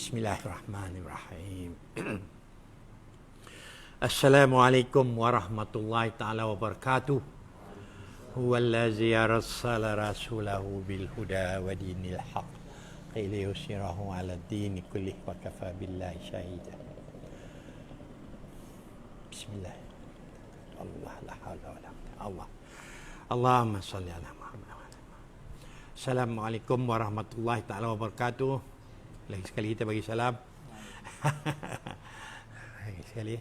Bismillahirrahmanirrahim. Assalamualaikum warahmatullahi ta'ala wabarakatuh. Huwallazi arsala rasulahu bil huda wa dinil haq liyusirahu 'ala ad-din kullih wa kafa billahi shahida. Bismillah. Allah la haula wala quwwata Allah. Allahumma shalli ala Muhammad. Assalamualaikum warahmatullahi ta'ala wabarakatuh. Lagi sekali kita bagi salam. Lagi sekali.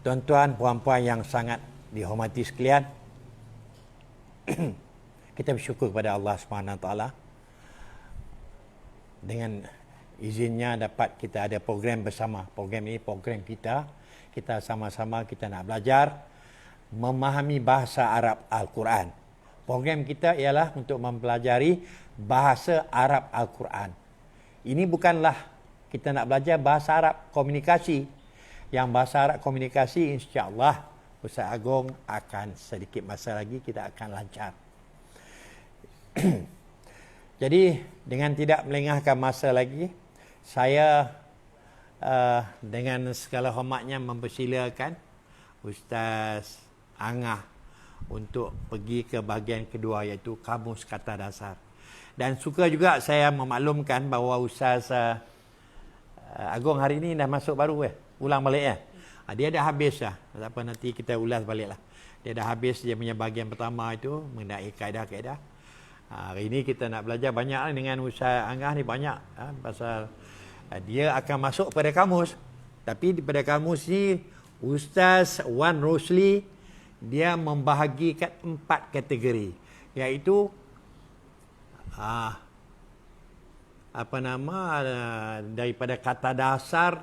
Tuan-tuan, puan-puan yang sangat dihormati sekalian, kita bersyukur kepada Allah SWT dengan izinnya dapat kita ada program bersama. Program ini program kita. Kita sama-sama kita nak belajar memahami bahasa Arab Al-Quran. Program kita ialah untuk mempelajari bahasa Arab Al-Quran. Ini bukanlah kita nak belajar bahasa Arab komunikasi. Yang bahasa Arab komunikasi insya-Allah Ustaz Agong akan sedikit masa lagi kita akan lancar. Jadi dengan tidak melengahkan masa lagi, saya dengan segala hormatnya mempersilakan Ustaz Angah untuk pergi ke bahagian kedua, iaitu kamus kata dasar. Dan suka juga saya memaklumkan bahawa Ustaz Agong hari ini dah masuk baru ulang balik dia dah habis dah. Tak apa, nanti kita ulas balik lah. Dia dah habis dia punya bahagian pertama itu mengenai kaedah-kaedah. Hari ini kita nak belajar banyak dengan Ustaz Angah ni, banyak pasal dia akan masuk pada kamus. Tapi pada kamus ni Ustaz Wan Rosli dia membahagikan 4 kategori, iaitu daripada kata dasar,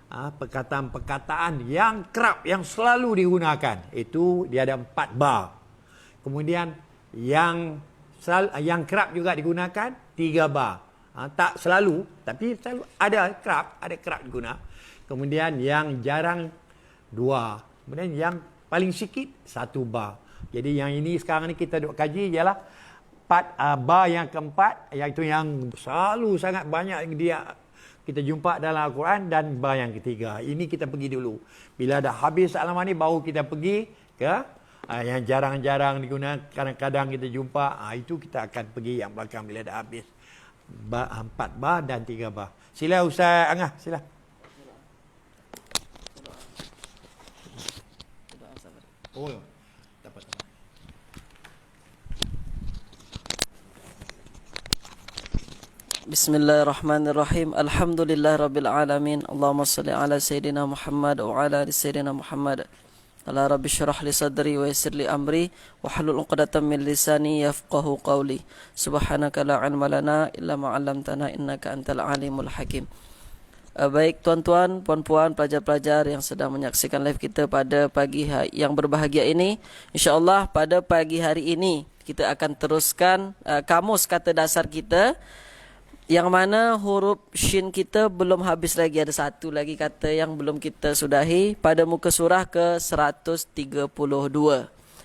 perkataan-perkataan yang kerap, yang selalu digunakan, itu dia ada 4 bar. Kemudian yang kerap juga digunakan 3 bar. Tak selalu, tapi selalu ada kerap digunakan. Kemudian yang jarang 2. Kemudian yang paling sikit 1 bar. Jadi yang ini sekarang ni kita duk kaji ialah bar yang keempat, iaitu yang selalu sangat banyak dia kita jumpa dalam Al-Quran, dan bar yang ketiga. Ini kita pergi dulu. Bila dah habis halaman ni baru kita pergi ke yang jarang-jarang digunakan, kadang-kadang kita jumpa. Itu kita akan pergi yang belakang bila dah habis 4 bar dan 3 bar. Sila Ustaz Angah, sila. Oh, dapat. Bismillahirrahmanirrahim. Alhamdulillahirabbil alamin. Allahumma shalli ala sayidina Muhammad wa ala ali sayidina Muhammad. Ala rabbi syrah li sadri wa yassir li amri wa hlul 'uqdatam min lisani yafqahu qawli. Subhanaka la 'ilma lana illa ma 'allamtana innaka antal alimul hakim. Baik tuan-tuan, puan-puan, pelajar-pelajar yang sedang menyaksikan live kita pada pagi yang berbahagia ini, insya-Allah pada pagi hari ini kita akan teruskan kamus kata dasar kita, yang mana huruf shin kita belum habis lagi. Ada satu lagi kata yang belum kita sudahi pada muka surah ke 132.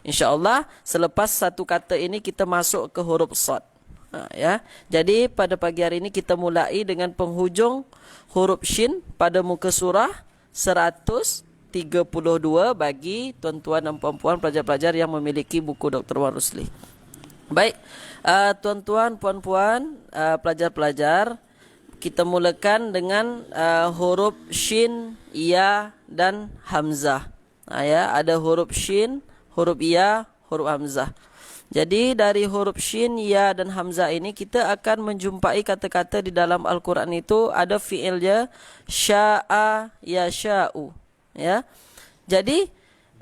InsyaAllah selepas satu kata ini kita masuk ke huruf sad. Jadi pada pagi hari ini kita mulai dengan penghujung huruf shin pada muka surah 132 bagi tuan-tuan dan puan-puan pelajar-pelajar yang memiliki buku Dr. Wan Rosli. Baik, tuan-tuan, puan-puan, pelajar-pelajar, kita mulakan dengan huruf shin, ya dan hamzah. Ada huruf shin, huruf ya, huruf hamzah. Jadi dari huruf shin, ya dan hamzah ini kita akan menjumpai kata-kata di dalam Al-Quran itu ada fi'ilnya sya'a, yasha'u. Jadi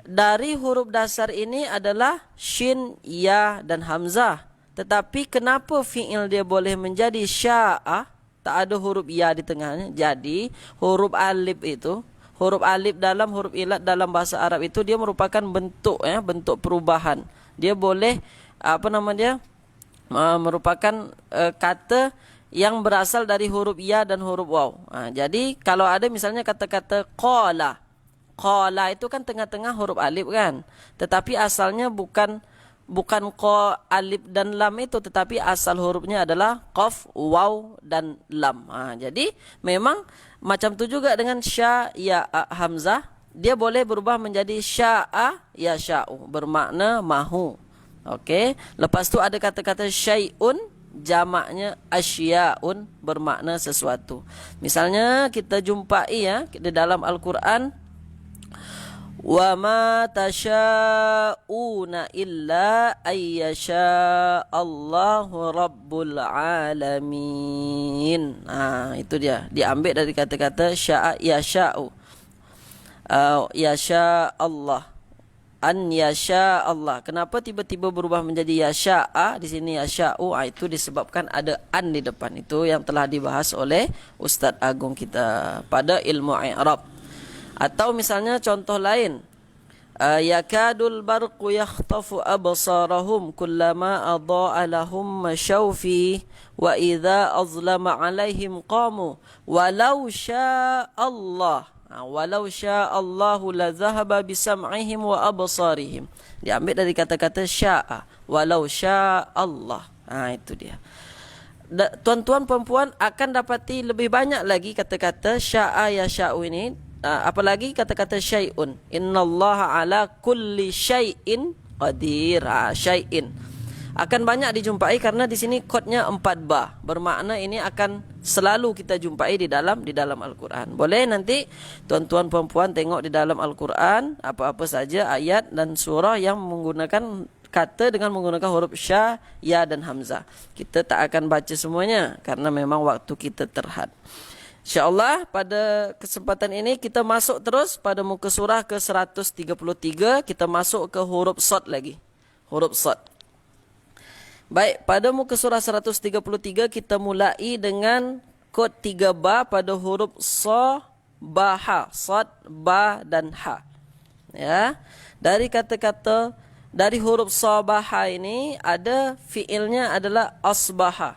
dari huruf dasar ini adalah shin, ya dan hamzah. Tetapi kenapa fi'il dia boleh menjadi sya'a? Tak ada huruf ya di tengahnya. Jadi huruf alif itu, huruf alif dalam huruf ilat dalam bahasa Arab itu dia merupakan bentuk bentuk perubahan. Dia boleh merupakan kata yang berasal dari huruf ya dan huruf waw. Jadi kalau ada misalnya kata-kata qala. Qala itu kan tengah-tengah huruf alif kan. Tetapi asalnya bukan bukan qa, alif dan lam itu, tetapi asal hurufnya adalah qaf, waw dan lam. Jadi memang macam tu juga dengan sya, ya, hamzah, dia boleh berubah menjadi sya'a, ya, sya'u, bermakna mahu. Okey, lepas tu ada kata-kata syai'un, jamaknya asyaun, bermakna sesuatu. Misalnya kita jumpai di dalam Al-Quran, wa ma tasha'una illa ayyasha Allahu rabbul alamin. Itu dia, diambil dari kata-kata sya'a, yasha'u, yasha Allah, an yasha Allah. Kenapa tiba-tiba berubah menjadi yasha'a di sini yasha'u? Itu disebabkan ada an di depan. Itu yang telah dibahas oleh Ustaz Agung kita pada ilmu i'rab. Atau misalnya contoh lain, yakadul barqu yakhtafu absarahum kullama adha'a lahum mashaw fi wa idza azlama alaihim qamu walau syaa Allah. Walau syaa Allahu la dhahaba bisam'ihim wa absarihim. Diambil dari kata-kata syaa, walau syaa Allah. Itu dia. Tuan-tuan perempuan akan dapati lebih banyak lagi kata-kata syaa, yasha'u ini. Apalagi kata-kata syai'un. Innallaha ala kulli syai'in qadir. Syai'in akan banyak dijumpai karena di sini kodnya 4 ba. Bermakna ini akan selalu kita jumpai di dalam Al-Quran. Boleh nanti tuan-tuan perempuan tengok di dalam Al-Quran apa-apa saja ayat dan surah yang menggunakan kata dengan menggunakan huruf sya, ya dan hamzah. Kita tak akan baca semuanya karena memang waktu kita terhad. InsyaAllah pada kesempatan ini kita masuk terus pada muka surah ke 133. Kita masuk ke huruf sad lagi. Huruf sad. Baik, pada muka surah 133 kita mulai dengan kod 3 ba pada huruf sa, ba, ha. Sad, ba dan ha. Ya. Dari kata-kata, dari huruf sa, ba, ha ini ada fiilnya adalah asbaha.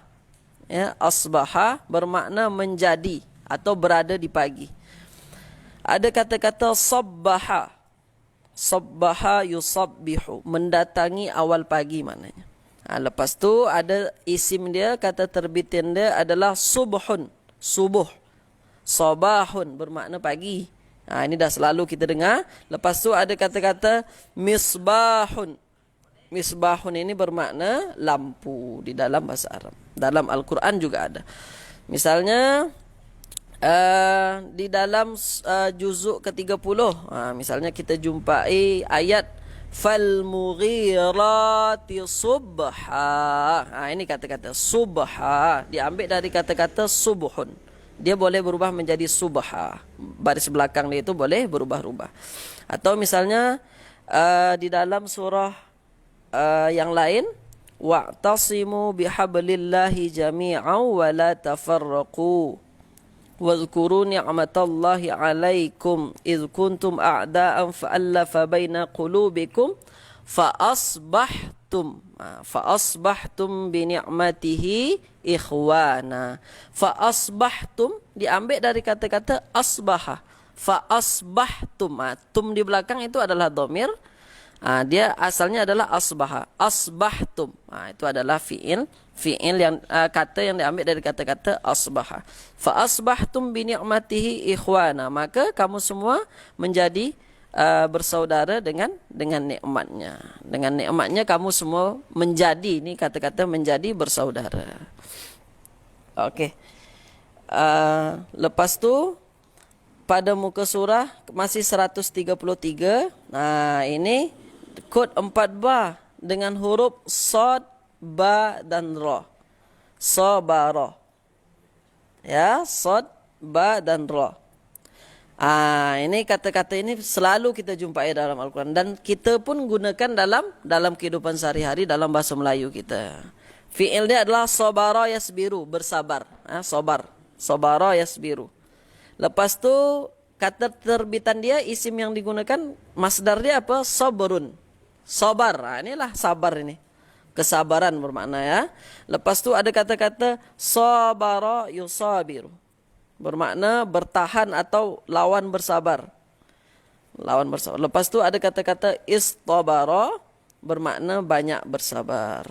Ya, asbaha bermakna menjadi atau berada di pagi. Ada kata-kata sabbaha. Sabbaha yusabbihu, mendatangi awal pagi maknanya. Lepas tu ada isim dia, kata terbitin dia adalah subhun, subuh. Sabahun bermakna pagi. Ini dah selalu kita dengar. Lepas tu ada kata-kata misbahun. Misbahun ini bermakna lampu di dalam bahasa Arab. Dalam Al-Quran juga ada. Misalnya di dalam juzuk ke-30, misalnya kita jumpai ayat fal mughirati subha. Ini kata-kata subha diambil dari kata-kata subuhun. Dia boleh berubah menjadi subha. Baris belakang dia itu boleh berubah-ubah. Atau misalnya di dalam surah yang lain, wa'tasimu bihablillahi jami'an wa la tafarraqu. Wadhkuru ni'matallahi 'alaikum idh kuntum a'da'an fa'alafa baina qulubikum fa'asbahtum bi ni'matihi ikhwana. Fa'asbahtum diambil dari kata-kata asbaha. Fa'asbahtum. Tum di belakang itu adalah dhamir. Dia asalnya adalah asbaha. Asbahtum. Itu adalah fi'il yang kata yang diambil dari kata-kata asbaha. Fa asbahtum bi ni'matihi ikhwana, maka kamu semua menjadi bersaudara dengan nikmatnya. Dengan nikmatnya kamu semua menjadi, ini kata-kata menjadi bersaudara. Okey. Lepas tu pada muka surah masih 133. Ini kod 4 ba dengan huruf sad, ba dan ra. Sabara. Ya, sad, ba dan ra. Ini kata-kata ini selalu kita jumpai dalam Al-Quran dan kita pun gunakan dalam kehidupan sehari-hari dalam bahasa Melayu kita. Fi'il dia adalah sabara yasbiru, bersabar. Sabar. Sabara yasbiru. Lepas tu kata terbitan dia, isim yang digunakan masdar dia apa? Sabrun. Sabar. Inilah sabar ini. Kesabaran bermakna ya. Lepas tu ada kata-kata sabara yusabiru. Bermakna bertahan atau lawan bersabar. Lawan bersabar. Lepas tu ada kata-kata istabara bermakna banyak bersabar.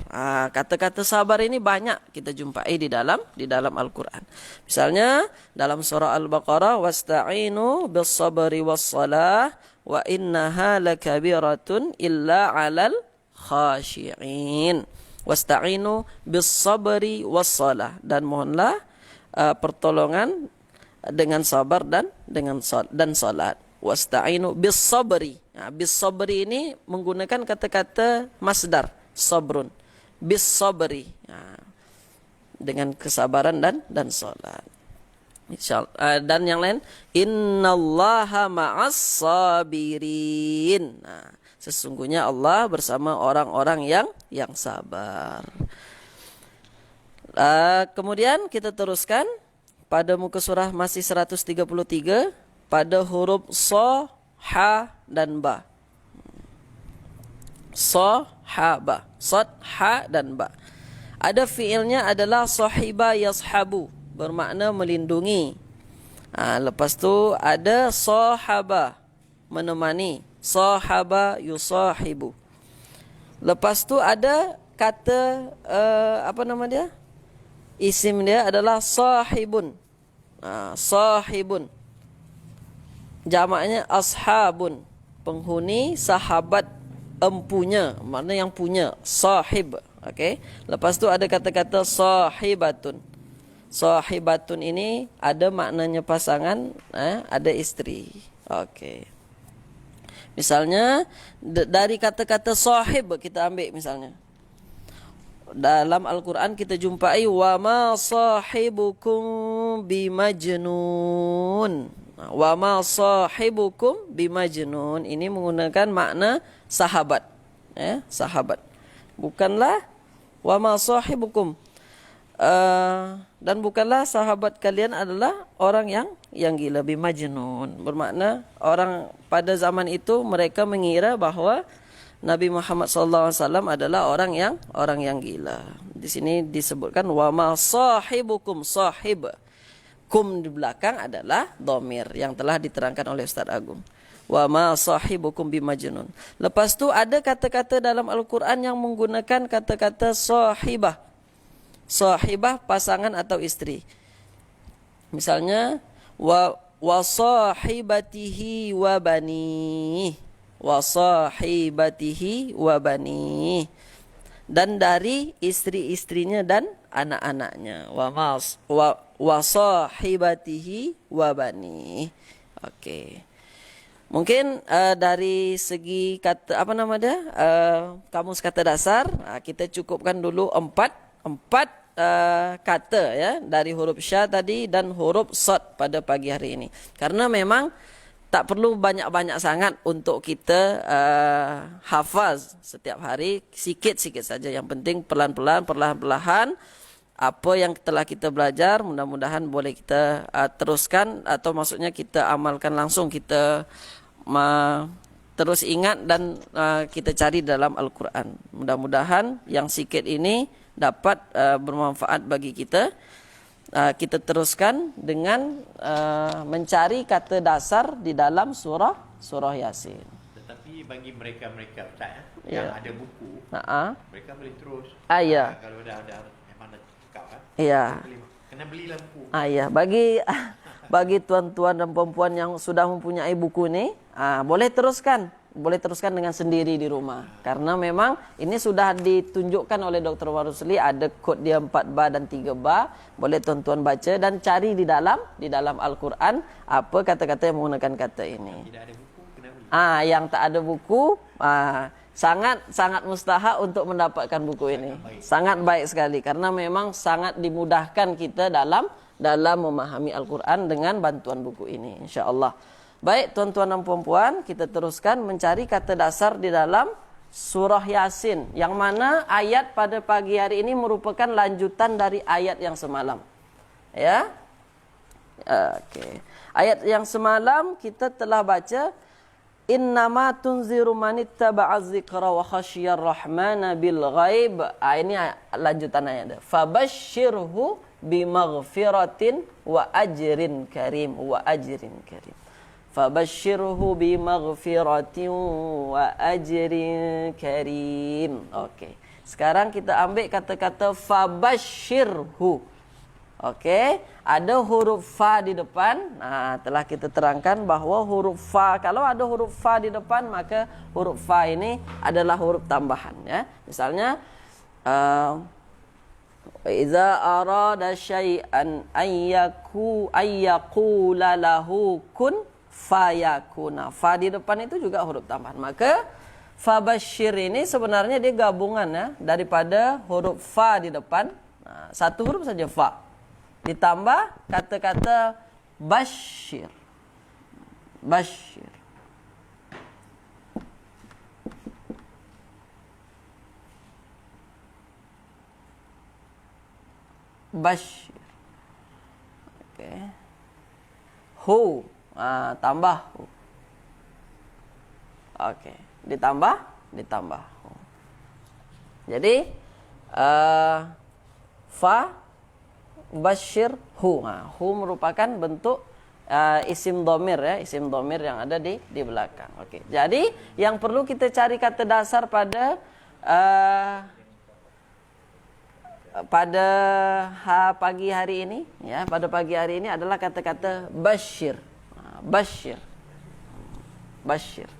Kata-kata sabar ini banyak kita jumpai di dalam Al-Quran. Misalnya dalam surah Al-Baqarah, wasta'inu bis-sabri was-salah wa innaha lakabiratun illa 'alal khashi'in. Wasta'inu bis-sabri was-salah, dan mohonlah pertolongan dengan sabar dan salat. Wasta'inu bis-sabri. Bis-sabri ini menggunakan kata-kata masdar, sabrun. Bis-sabri. Dengan kesabaran dan salat. Dan yang lain, innallaha ma'as sabirin. Sesungguhnya Allah bersama orang-orang yang sabar. Kemudian kita teruskan pada muka surah masih 133 pada huruf so, ha, dan ba. So, ha, ba. Sod, ha, dan ba. Ada fiilnya adalah sahiba yashabu, bermakna melindungi. Lepas tu ada sahaba, menemani. Sahaba yusahibu. Lepas tu ada kata apa nama dia? Isim dia adalah sahibun. Sahibun. Jamaknya ashabun, penghuni, sahabat, empunya, makna yang punya, sahib. Okey. Lepas tu ada kata-kata sahibatun. Sahibatun ini ada maknanya pasangan, ada isteri. Okey. Misalnya dari kata-kata sahib kita ambil misalnya. Dalam Al-Quran kita jumpai wa ma sahibukum bimajnun. Wa ma sahibukum bimajnun ini menggunakan makna sahabat, sahabat. Bukanlah wa ma sahibukum dan bukanlah sahabat kalian adalah orang yang gila, bimajnun. Bermakna orang pada zaman itu mereka mengira bahawa Nabi Muhammad SAW adalah orang yang gila. Di sini disebutkan wa ma sahibukum, sahib. Kum di belakang adalah dhamir yang telah diterangkan oleh Ustaz Agung. Wa ma sahibukum bimajnun. Lepas tu ada kata-kata dalam Al-Quran yang menggunakan kata-kata sahibah. Sahibah pasangan atau isteri. Misalnya wa sahibatihi wa bani. Wa sahibatihi wa bani. Dan dari istri-istrinya dan anak-anaknya. Wa sahibatihi wa bani. Okey. Mungkin dari segi kata apa nama dia? Kamus kata dasar, kita cukupkan dulu empat kata ya, dari huruf sya tadi dan huruf sad pada pagi hari ini. Karena memang tak perlu banyak-banyak sangat untuk kita hafaz setiap hari, sikit-sikit saja. Yang penting pelan-pelan, perlahan-lahan apa yang telah kita belajar mudah-mudahan boleh kita teruskan, atau maksudnya kita amalkan langsung, kita terus ingat dan kita cari dalam Al-Quran. Mudah-mudahan yang sikit ini dapat bermanfaat bagi kita. Kita teruskan dengan mencari kata dasar di dalam surah Yasin. Tetapi bagi mereka-mereka Ustaz yang ada buku, mereka boleh terus. Ya. Kalau ada memang dah cakap Ya. kena beli buku. Ya, bagi tuan-tuan dan puan-puan yang sudah mempunyai buku ni, boleh teruskan dengan sendiri di rumah. Karena memang ini sudah ditunjukkan oleh Dr. Warusli, ada kod dia 4 ba dan 3 ba. Boleh tuan-tuan baca dan cari di dalam Al-Quran apa kata-kata yang menggunakan kata ini. Tidak ada buku kena beli. Yang tak ada buku, sangat mustahak untuk mendapatkan buku ini. Sangat baik sekali karena memang sangat dimudahkan kita dalam memahami Al-Quran dengan bantuan buku ini, insya-Allah. Baik tuan-tuan dan puan-puan, kita teruskan mencari kata dasar di dalam surah Yasin, yang mana ayat pada pagi hari ini merupakan lanjutan dari ayat yang semalam. Ya. Okey. Ayat yang semalam kita telah baca innama tunziru manittaba'a dzikra wa khasyiyar rahmana bil ghaib. Ini lanjutan ayat. Fabasyirhu bimaghfiratin wa ajrin karim. Fabashshirhu bimaghfiratin wa ajrin karim. Okey. Sekarang kita ambil kata-kata fabashshirhu. Okey, ada huruf fa di depan. Nah, telah kita terangkan bahawa huruf fa, kalau ada huruf fa di depan, maka huruf fa ini adalah huruf tambahan, ya. Misalnya iza arada syai'an ayyaqula lahu kun fayakuna. Fa di depan itu juga huruf tambahan. Maka fabashir ini sebenarnya dia gabungan, ya, daripada huruf fa di depan. Nah, satu huruf saja fa. Ditambah kata-kata bashir. Bashir. Bashir. Okey. Hu. Tambah hu. Okey. Ditambah hu. Jadi fa bashir hu. Hu merupakan bentuk isim dhamir, ya, isim dhamir yang ada di belakang. Okey. Jadi yang perlu kita cari kata dasar pada pagi hari ini, ya, pada pagi hari ini adalah kata-kata bashir. Bashir. Bashir.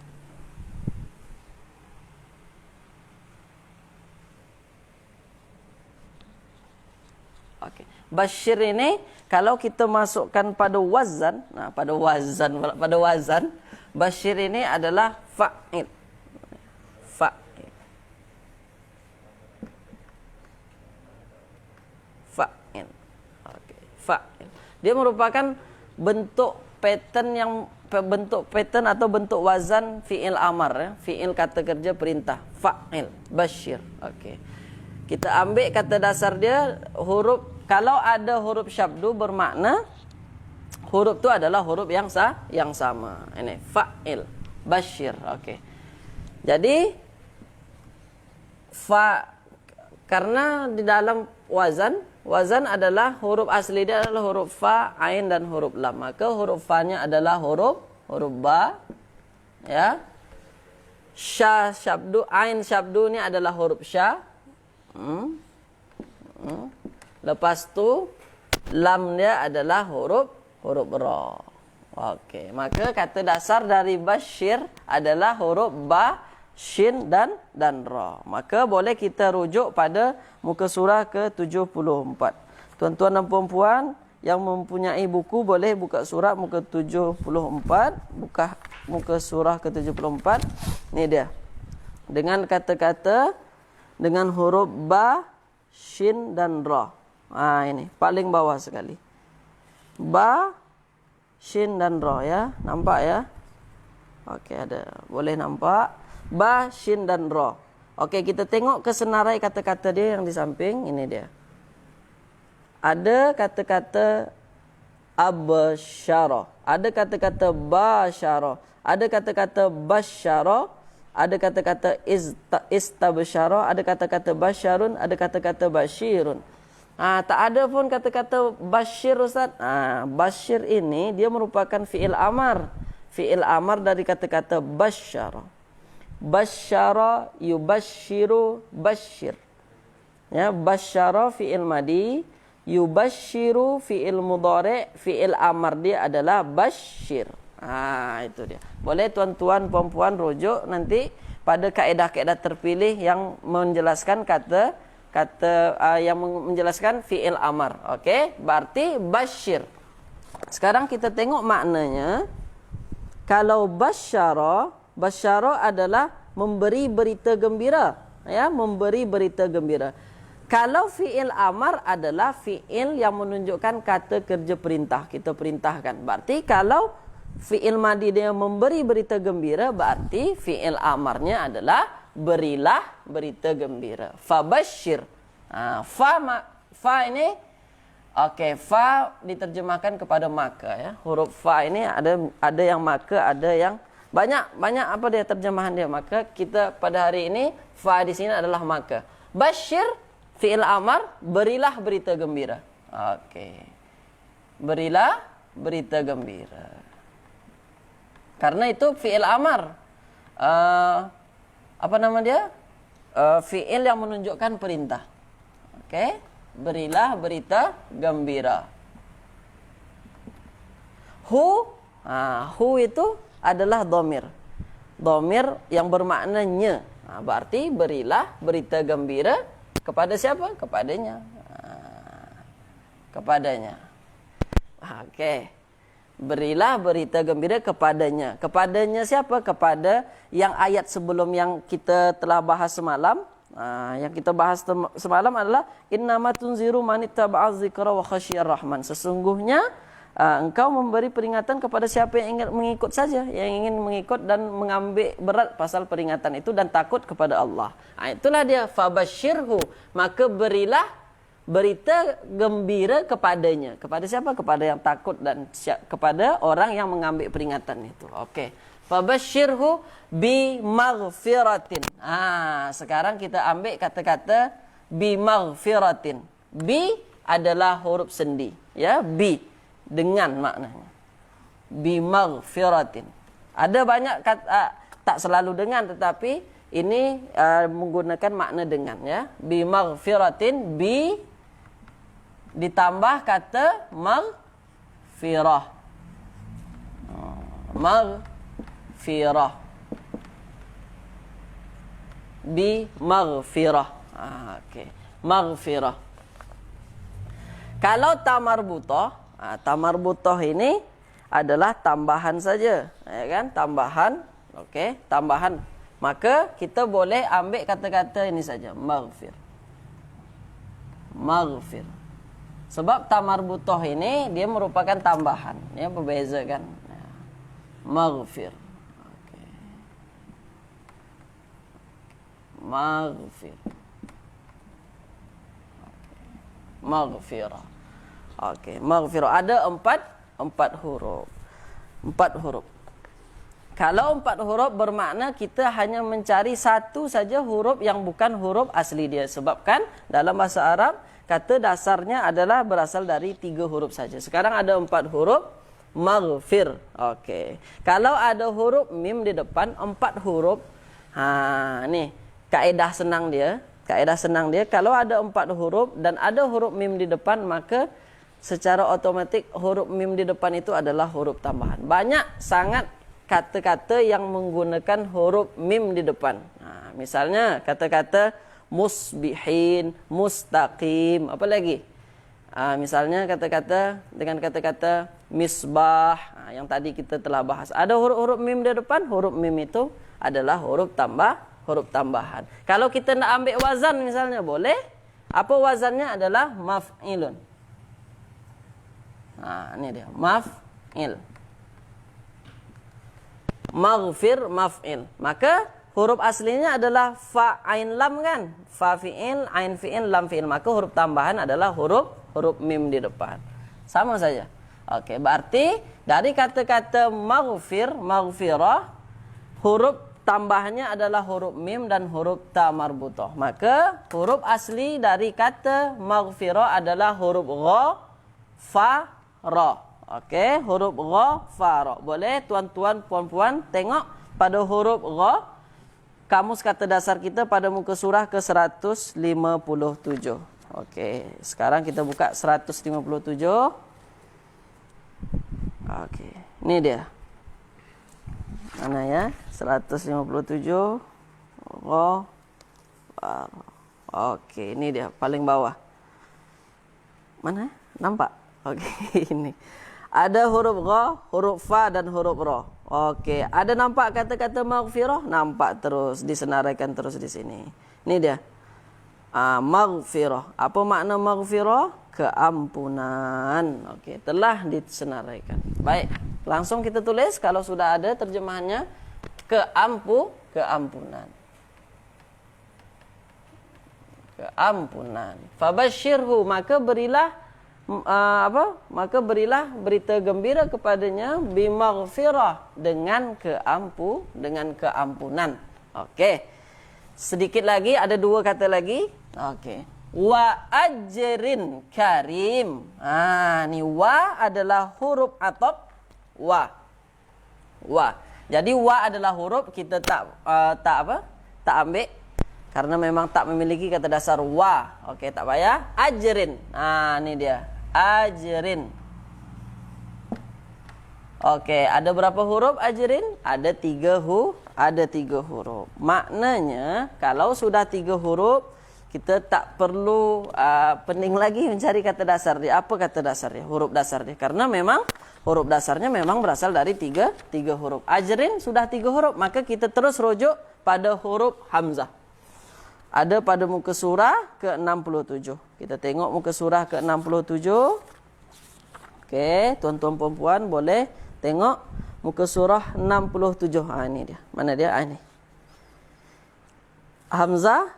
Okey. Bashir ini kalau kita masukkan pada wazan, pada wazan, bashir ini adalah fa'il. Fa'il. Fa'il. Okey, fa'il. Dia merupakan bentuk pattern atau bentuk wazan fi'il amar, ya, fi'il kata kerja perintah, fa'il, bashir. Okey. Kita ambil kata dasar dia huruf, kalau ada huruf syabdu bermakna huruf itu adalah huruf yang sama. Ini fa'il, bashir. Okey. Jadi fa, karena di dalam wazan adalah huruf asli dia adalah huruf fa, ain dan huruf lam. Maka huruf fa-nya adalah huruf ba, ya. Sya syabdu, ain syabdu ni adalah huruf sya. Lepas tu lam dia adalah huruf ra. Okey, maka kata dasar dari bashir adalah huruf ba, shin dan ra. Maka boleh kita rujuk pada muka surah ke-74. Tuan-tuan dan puan-puan yang mempunyai buku boleh buka surah muka 74, buka muka surah ke-74. Ni dia. Dengan kata-kata dengan huruf ba, shin dan ra. Ini paling bawah sekali. Ba, shin dan ra, ya. Nampak, ya? Okey, ada. Boleh nampak. Ba, shin dan ra. Okey, kita tengok kesenarai kata-kata dia yang di samping. Ini dia. Ada kata-kata absyara. Ada kata-kata basyara. Ada kata-kata basyara. Ada kata-kata istabsyara. Ada kata-kata basyarun. Ada kata-kata basyirun. Tak ada pun kata-kata basyir, Ustaz. Basyir ini dia merupakan fi'il amar. Fi'il amar dari kata-kata basyara. Basyara yubasyiru basyir. Ya, basyara fi'il madi, yubasyiru fi'il mudhari', fi'il amar dia adalah basyir. Itu dia. Boleh tuan-tuan puan-puan rujuk nanti pada kaedah-kaedah terpilih yang menjelaskan kata yang menjelaskan fi'il amar. Okey, berarti basyir. Sekarang kita tengok maknanya. Kalau basyara adalah memberi berita gembira, ya, memberi berita gembira. Kalau fi'il amar adalah fi'il yang menunjukkan kata kerja perintah, kita perintahkan. Berarti kalau fi'il madi dia memberi berita gembira, berarti fi'il amarnya adalah berilah berita gembira. Fabasyir. Fa ini okey, fa diterjemahkan kepada maka, ya. Huruf fa ini ada yang maka, ada yang banyak apa dia terjemahan dia. Maka kita pada hari ini fa di sini adalah maka. Basyir fi'il amar, berilah berita gembira. Okey. Berilah berita gembira. Karena itu fi'il amar. Apa nama dia? Fi'il yang menunjukkan perintah. Oke, berilah berita gembira. Hu itu adalah dhamir. Dhamir yang bermakna nya. Berarti berilah berita gembira kepada siapa? Kepadanya. Kepadanya. Oke. Berilah berita gembira kepadanya. Kepadanya siapa? Kepada yang ayat sebelum yang kita telah bahas semalam. Yang kita bahas semalam adalah innama tunziru man ittaba'a dzikra wa khasyiyar rahman. Sesungguhnya engkau memberi peringatan kepada siapa yang ingin mengikut saja, yang ingin mengikut dan mengambil berat pasal peringatan itu dan takut kepada Allah. Itulah dia fabasyirhu, maka berilah berita gembira kepadanya. Kepada siapa? Kepada yang takut dan kepada orang yang mengambil peringatan itu. Oke. Fabasyirhu bi maghfiratin. Sekarang kita ambil kata-kata bi maghfiratin. Bi adalah huruf sendi, ya, bi dengan maknanya. Bi maghfiratin. Ada banyak kata, tak selalu dengan, tetapi ini menggunakan makna dengan, ya. Bi maghfiratin, bi ditambah kata maghfirah. Maghfirah. Bi maghfirah. Okey. Maghfirah. Kalau tamarbutah, tamarbutah ini adalah tambahan saja, ya kan? Tambahan, okey, tambahan. Maka kita boleh ambil kata-kata ini saja, maghfir. Maghfir. Sebab tamarbutah ini dia merupakan tambahan, ya, berbeza kan. Maghfir. Okey. Maghfir. Maghfirah. Okey, maghfirah ada empat huruf. 4 huruf. Kalau 4 huruf bermakna kita hanya mencari satu saja huruf yang bukan huruf asli dia. Sebabkan dalam bahasa Arab kata dasarnya adalah berasal dari 3 huruf saja. Sekarang ada 4 huruf maghfir. Okey. Kalau ada huruf mim di depan 4 huruf. Ni kaedah senang dia. Kaedah senang dia kalau ada 4 huruf dan ada huruf mim di depan, maka secara otomatik huruf mim di depan itu adalah huruf tambahan. Banyak sangat kata-kata yang menggunakan huruf mim di depan. Misalnya kata-kata musbihin, mustaqim, apa lagi? Misalnya kata-kata dengan kata-kata misbah, yang tadi kita telah bahas. Ada huruf-huruf mim di depan, huruf mim itu adalah huruf tambahan. Kalau kita nak ambil wazan misalnya, boleh. Apa wazannya? Adalah maf'ilun. Ini dia, maf'il. Maghfir, maf'il. Maka huruf aslinya adalah fa ain lam kan? Fa fi'il, ain fi'il, lam fi'il. Maka huruf tambahan adalah huruf mim di depan. Sama saja. Okey, berarti dari kata-kata maghfir, maghfirah, huruf tambahnya adalah huruf mim dan huruf ta marbutah. Maka huruf asli dari kata maghfirah adalah huruf gha, fa, ra. Okey, huruf gha, fa, ra. Boleh tuan-tuan, puan-puan tengok pada huruf gha, kamus kata dasar kita pada muka surah ke 157. Okey, sekarang kita buka 157. Okey, ini dia. Mana ya? 157. Okey, ini dia paling bawah. Mana? Nampak? Okey, ini. Ada huruf gha, huruf fa dan huruf ra. Okey, ada nampak kata-kata maghfirah? Nampak terus, disenaraikan terus di sini. Ini dia. Maghfirah. Apa makna maghfirah? Keampunan. Okey, telah disenaraikan. Baik, langsung kita tulis kalau sudah ada terjemahannya. Keampunan. Keampunan. Fabasyirhu, maka berilah Maka berilah berita gembira kepadanya bimaghfirah, dengan keampunan. Okey. Sedikit lagi, ada 2 kata lagi. Okey. Wa ajrin karim. Ni wa adalah huruf atop wa. Jadi wa adalah huruf kita tak ambil karena memang tak memiliki kata dasar wa. Okey, tak payah. Ajrin. Ini dia. Ajrin. Okey, ada berapa huruf ajrin? Ada 3 huruf. Maknanya kalau sudah 3 huruf, kita tak perlu pening lagi mencari kata dasar dia. Apa kata dasar dia? Huruf dasar dia. Karena memang huruf dasarnya memang berasal dari 3 huruf. Ajrin sudah 3 huruf, maka kita terus rujuk pada huruf hamzah. Ada pada muka surah ke-67. Kita tengok muka surah ke-67. Okey, tuan-tuan perempuan boleh tengok muka surah 67. Ini dia. Mana dia? Ini. Hamzah,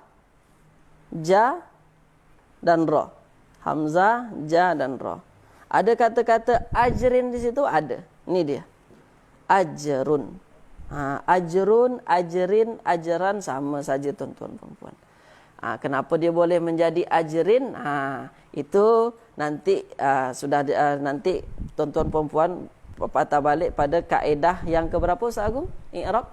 ja dan ra. Hamzah, ja dan ra. Ada kata-kata ajrin di situ? Ada. Ini dia. Ajrun. Ajrun, ajrin, ajran sama saja tuan-tuan perempuan. Kenapa dia boleh menjadi ajrin? Itu nanti nanti tuan-tuan perempuan patah balik pada kaedah yang keberapa Ustaz Agung? I'rab?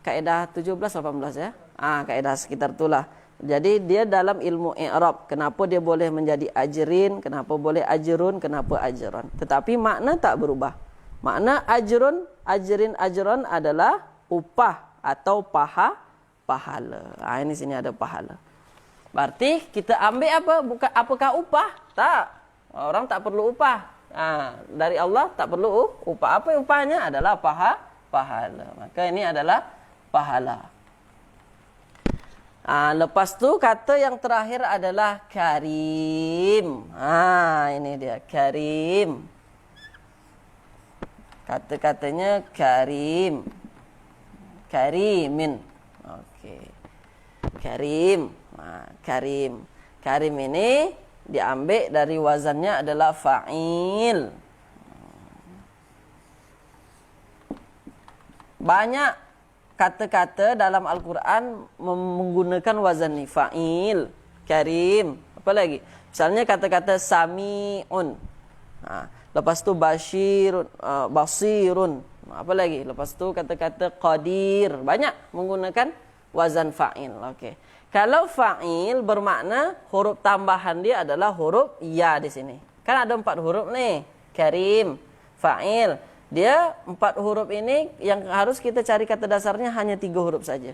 Kaedah 17 18 ya. Kaedah sekitar itulah. Jadi dia dalam ilmu i'rab, kenapa dia boleh menjadi ajrin, kenapa boleh ajrun, kenapa ajran. Tetapi makna tak berubah. Makna ajrun, ajrin, ajran adalah upah atau pahala. Ini sini ada pahala. Berarti kita ambil apa? Bukan apakah upah? Tak. Orang tak perlu upah. Dari Allah tak perlu upah. Apa upahnya? Adalah pahala. Maka ini adalah pahala. Lepas tu kata yang terakhir adalah karim. Ini dia karim. Kata-katanya karim. Karimin. Okey. Karim. Karim. Karim ini diambil dari wazannya adalah fa'il. Banyak kata-kata dalam Al-Quran menggunakan wazan ni. Fa'il, karim. Apa lagi? Misalnya kata-kata sami'un. Lepas tu basirun. Apa lagi? Lepas tu kata-kata qadir. Banyak menggunakan wazan fa'il. Okey. Kalau fa'il bermakna huruf tambahan dia adalah huruf ya di sini. Kan ada 4 huruf nih. Karim, fa'il. Dia 4 huruf ini yang harus kita cari kata dasarnya hanya 3 huruf saja.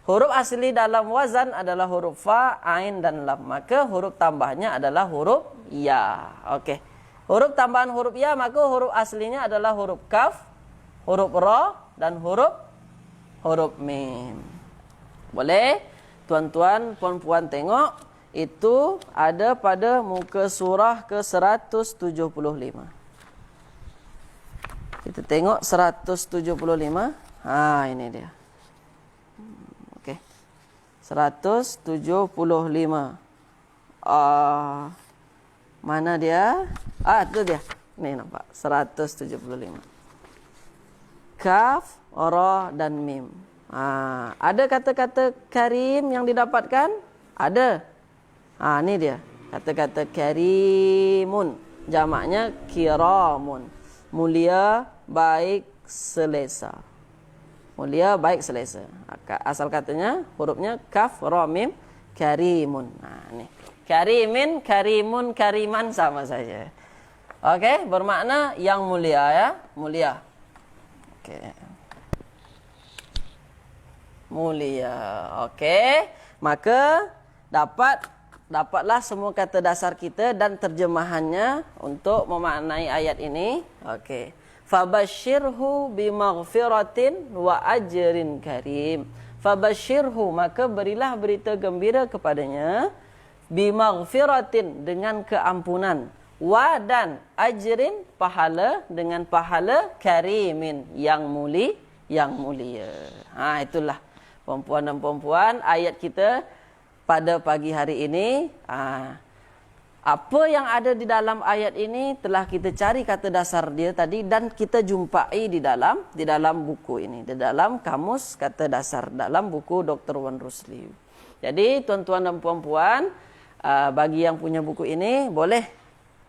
Huruf asli dalam wazan adalah huruf fa, ain dan lam. Maka huruf tambahnya adalah huruf ya. Okey. Huruf tambahan huruf ya, maka huruf aslinya adalah huruf kaf, huruf ra dan huruf mim. Boleh? Tuan-tuan, puan-puan tengok. Itu ada pada muka surah ke-175. Kita tengok 175. Ini dia. Okey. 175. Mana dia? Itu dia. Ni nampak. 175. Kaf, ra dan mim. Ada kata-kata karim yang didapatkan? Ada. Ini dia. Kata-kata karimun. Jamaknya kiramun. Mulia, baik, selesa. Mulia, baik, selesa. Asal katanya, hurufnya kaf, ra, mim, karimun. Ini. Karimin, karimun, kariman sama saja. Okey, bermakna yang mulia ya. Mulia. Okey. Mulia. Okey. Maka dapatlah semua kata dasar kita dan terjemahannya untuk memaknai ayat ini. Okey. Fabashirhu bimaghfiratin wa ajrin karim. Fabashirhu, maka berilah berita gembira kepadanya bimaghfiratin, dengan keampunan, wa dan ajrin, pahala, dengan pahala, karimin, yang mulia. Itulah perempuan dan perempuan ayat kita pada pagi hari ini. Apa yang ada di dalam ayat ini telah kita cari kata dasar dia tadi dan kita jumpai di dalam buku ini, di dalam kamus kata dasar dalam buku Dr. Wan Rusli. Jadi tuan-tuan dan puan-puan, bagi yang punya buku ini boleh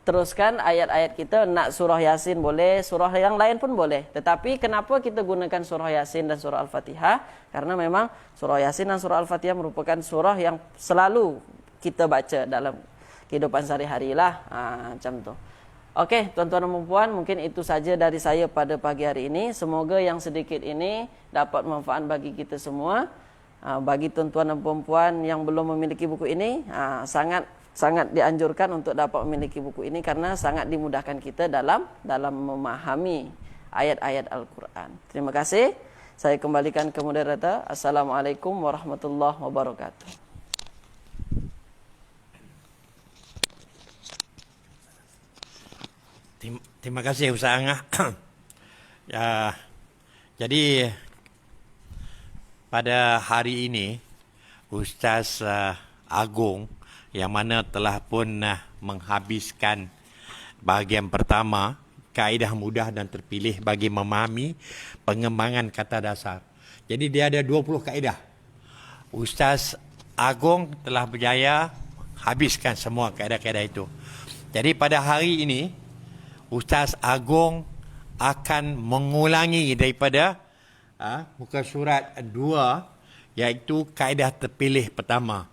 teruskan ayat-ayat kita. Nak surah Yasin boleh, surah yang lain pun boleh. Tetapi kenapa kita gunakan surah Yasin dan surah Al-Fatihah? Karena memang surah Yasin dan surah Al-Fatihah merupakan surah yang selalu kita baca dalam kehidupan sehari-hari lah. Macam tu. Okey, tuan-tuan dan puan, mungkin itu saja dari saya pada pagi hari ini. Semoga yang sedikit ini dapat manfaat bagi kita semua. Bagi tuan-tuan dan puan yang belum memiliki buku ini, sangat dianjurkan untuk dapat memiliki buku ini karena sangat dimudahkan kita dalam memahami ayat-ayat Al-Quran. Terima kasih. Saya kembalikan ke moderator. Assalamualaikum warahmatullahi wabarakatuh. Terima kasih Ustaz Angah. Jadi pada hari ini Ustaz Agong yang mana telah pun menghabiskan bahagian pertama, kaedah mudah dan terpilih bagi memahami pengembangan kata dasar. Jadi dia ada 20 kaedah. Ustaz Agong telah berjaya habiskan semua kaedah-kaedah itu. Jadi pada hari ini Ustaz Agong akan mengulangi daripada muka surat 2, iaitu kaedah terpilih pertama.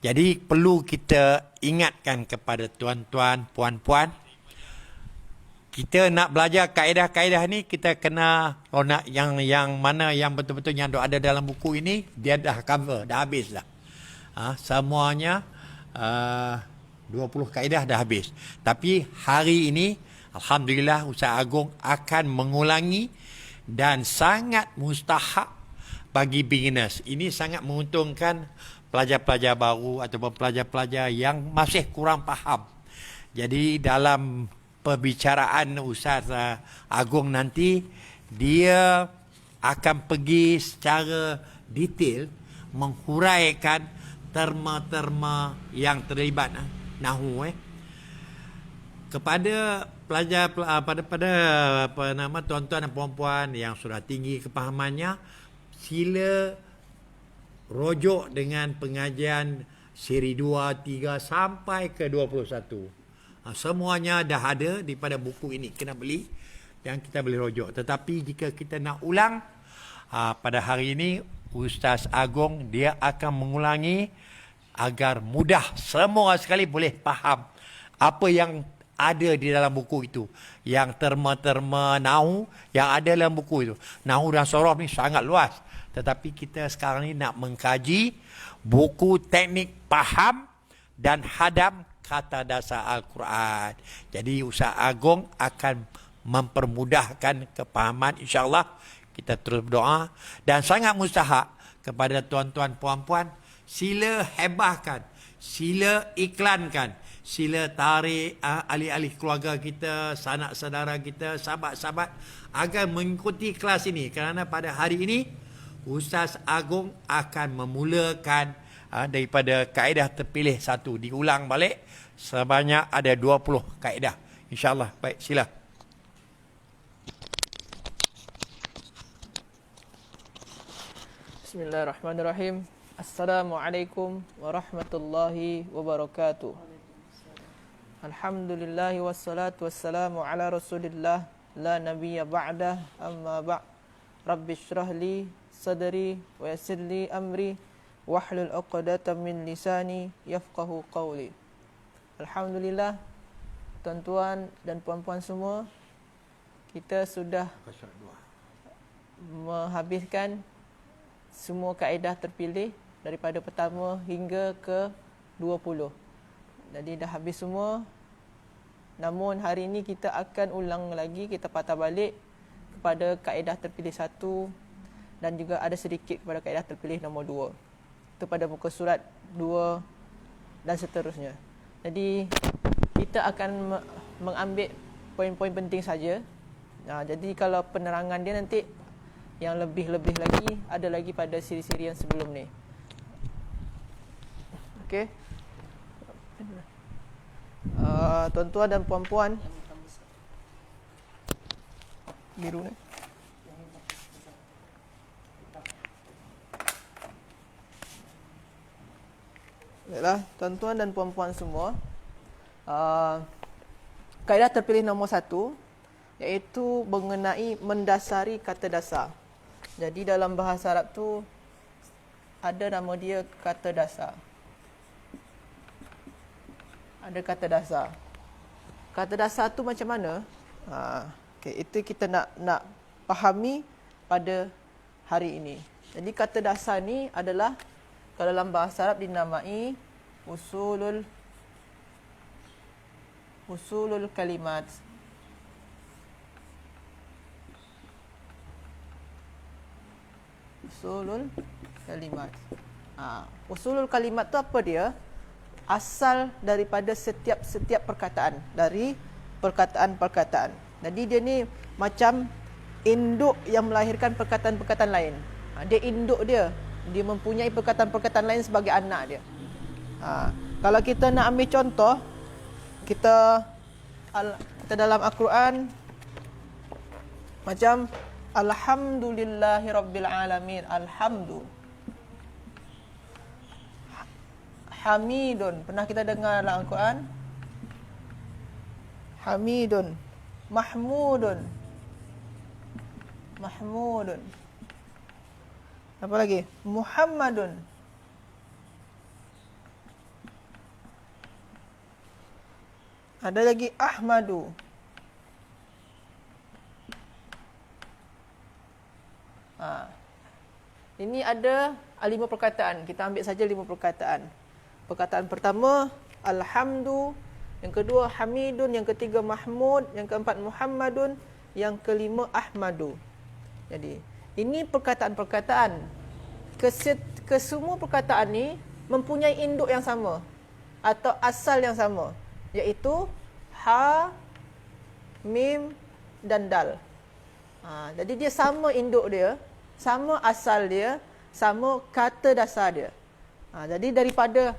Jadi perlu kita ingatkan kepada tuan-tuan, puan-puan, kita nak belajar kaedah-kaedah ni, kita kena nak yang mana yang betul-betul yang ada dalam buku ini, dia dah cover, dah habis dah. Semuanya 20 kaedah dah habis. Tapi hari ini alhamdulillah Ustaz Agong akan mengulangi dan sangat mustahak bagi beginners. Ini sangat menguntungkan pelajar-pelajar baru ataupun pelajar-pelajar yang masih kurang faham. Jadi dalam perbicaraan Ustaz Agong nanti, dia akan pergi secara detail menghuraikan terma-terma yang terlibat Nahu kepada pelajar pada tuan-tuan dan puan-puan yang sudah tinggi kepahamannya, sila rojok dengan pengajian siri 2, 3 sampai ke 21. Semuanya dah ada daripada buku ini, kena beli yang kita boleh rojok. Tetapi jika kita nak ulang, pada hari ini Ustaz Agong dia akan mengulangi agar mudah semua sekali boleh faham apa yang ada di dalam buku itu. Yang terma-terma nahu yang ada dalam buku itu. Nahu dan sorof ni sangat luas. Tetapi kita sekarang ni nak mengkaji buku teknik faham dan hadam kata dasar Al-Quran. Jadi Ustaz Agong akan mempermudahkan kepahaman, insya-Allah. Kita terus berdoa dan sangat mustahak kepada tuan-tuan puan-puan, sila hebahkan, sila iklankan, sila tarik ahli-ahli keluarga kita, sanak saudara kita, sahabat-sahabat agar mengikuti kelas ini. Kerana pada hari ini Ustaz Agong akan memulakan daripada kaedah terpilih 1, diulang balik sebanyak ada 20 kaedah. InsyaAllah. Baik, sila. Bismillahirrahmanirrahim. Assalamualaikum warahmatullahi wabarakatuh. Alhamdulillah wassalatu wassalamu ala rasulillah la nabiyya ba'dah, amma ba' Rabbi syrah li sadri wa yassir li amri wahlul 'uqdatam min lisani yafqahu qawli. Alhamdulillah, tuan-tuan dan puan-puan semua, kita sudah menghabiskan semua kaedah terpilih daripada pertama hingga ke 20. Jadi dah habis semua. Namun hari ini kita akan ulang lagi, kita patah balik kepada kaedah terpilih 1 dan juga ada sedikit kepada kaedah terpilih nombor 2. Itu pada muka surat 2 dan seterusnya. Jadi kita akan mengambil poin-poin penting saja. Jadi kalau penerangan dia nanti yang lebih-lebih lagi ada lagi pada siri-siri yang sebelum ni. Okey. Tuan-tuan dan puan-puan, biru ni. Baiklah, tuan-tuan dan puan-puan semua, Kaedah terpilih nombor 1 iaitu mengenai mendasari kata dasar. Jadi dalam bahasa Arab tu ada nama dia kata dasar. Ada kata dasar. Kata dasar tu macam mana? Itu kita nak fahami pada hari ini. Jadi kata dasar ni adalah kalau dalam bahasa Arab dinamai usulul kalimat. Usulul kalimat. Usulul kalimat tu apa dia? Asal daripada setiap perkataan, dari perkataan-perkataan. Jadi dia ni macam induk yang melahirkan perkataan-perkataan lain. Dia induk dia mempunyai perkataan-perkataan lain sebagai anak dia. Kalau kita nak ambil contoh, kita dalam Al-Quran macam Alhamdulillahirabbil alamin. Hamidun. Pernah kita dengar dalam Al-Quran? Hamidun. Mahmudun. Apa lagi? Muhammadun. Ada lagi Ahmadu. Ini ada 5 perkataan. Kita ambil saja 5 perkataan. Perkataan pertama Alhamdu, yang kedua Hamidun, yang ketiga Mahmud, yang keempat Muhammadun, yang kelima Ahmadu. Jadi ini perkataan-perkataan. Kesemua perkataan ni mempunyai induk yang sama atau asal yang sama, iaitu ha, mim dan dal. Jadi dia sama induk dia, sama asal dia, sama kata dasar dia. Jadi daripada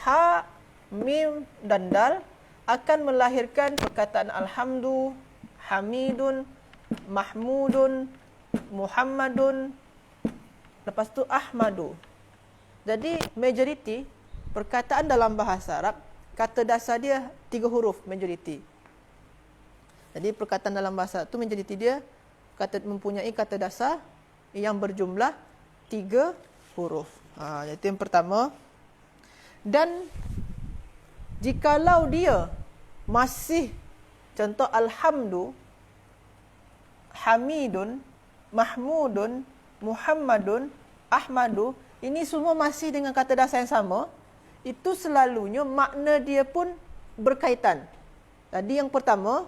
ha, mim dan dal akan melahirkan perkataan Alhamdu, Hamidun, Mahmudun, Muhammadun, lepas tu Ahmadu. Jadi majoriti perkataan dalam bahasa Arab, kata dasar dia 3 huruf majoriti. Jadi perkataan dalam bahasa Arab tu majoriti dia mempunyai kata dasar yang berjumlah 3 huruf. Itu yang pertama. Dan jikalau dia masih contoh Alhamdu, Hamidun, Mahmudun, Muhammadun, Ahmadu, ini semua masih dengan kata dasar yang sama, itu selalunya makna dia pun berkaitan. Tadi yang pertama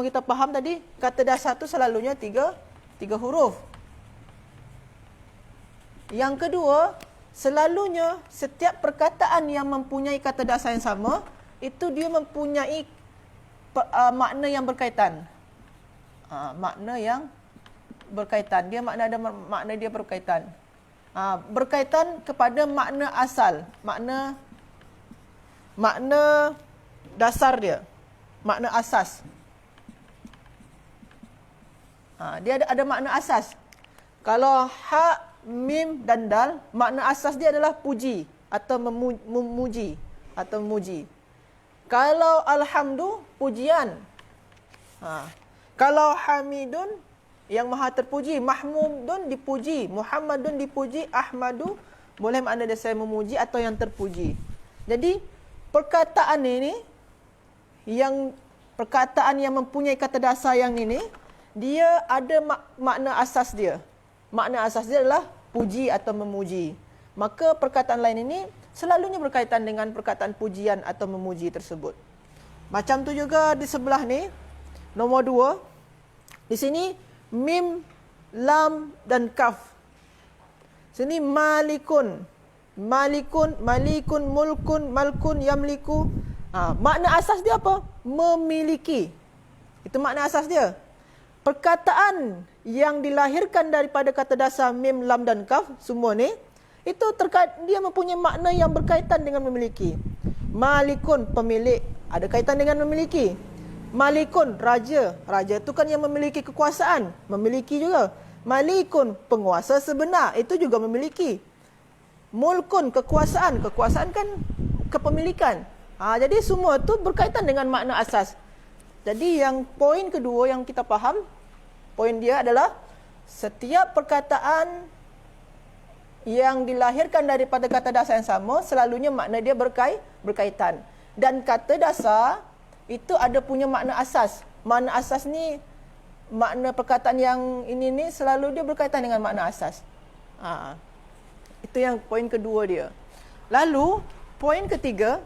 kita faham tadi, kata dasar tu selalunya 3 huruf. Yang kedua, selalunya setiap perkataan yang mempunyai kata dasar yang sama, itu dia mempunyai makna yang berkaitan. Makna yang berkaitan. Makna dia berkaitan. Berkaitan kepada makna asal, makna dasar dia, makna asas. Dia ada makna asas. Kalau ha, mim dan dal, makna asas dia adalah puji atau memuji atau memuji. Kalau alhamdu, pujian. Kalau hamidun, yang maha terpuji, Mahmudun dipuji, Muhammadun dipuji, Ahmadu boleh makna dia saya memuji atau yang terpuji. Jadi perkataan ini, perkataan yang mempunyai kata dasar yang ini, dia ada makna asas dia. Makna asas dia adalah puji atau memuji. Maka perkataan lain ini selalunya berkaitan dengan perkataan pujian atau memuji tersebut. Macam tu juga di sebelah ni, nombor 2. Di sini mim, lam dan kaf. Sini malikun, mulkun, malkun, yamliku. Makna asas dia apa? Memiliki. Itu makna asas dia. Perkataan yang dilahirkan daripada kata dasar mim, lam dan kaf, semua ni, itu dia mempunyai makna yang berkaitan dengan memiliki. Malikun, pemilik, ada kaitan dengan memiliki. Malikun, raja. Raja itu kan yang memiliki kekuasaan. Memiliki juga. Malikun, penguasa sebenar. Itu juga memiliki. Mulkun, kekuasaan. Kekuasaan kan kepemilikan. Jadi semua itu berkaitan dengan makna asas. Jadi yang poin kedua yang kita faham, poin dia adalah setiap perkataan yang dilahirkan daripada kata dasar yang sama, selalunya makna dia berkaitan. Dan kata dasar itu ada punya makna asas. Makna asas ni, makna perkataan yang ini ni selalu dia berkaitan dengan makna asas. Itu yang poin kedua dia. Lalu poin ketiga,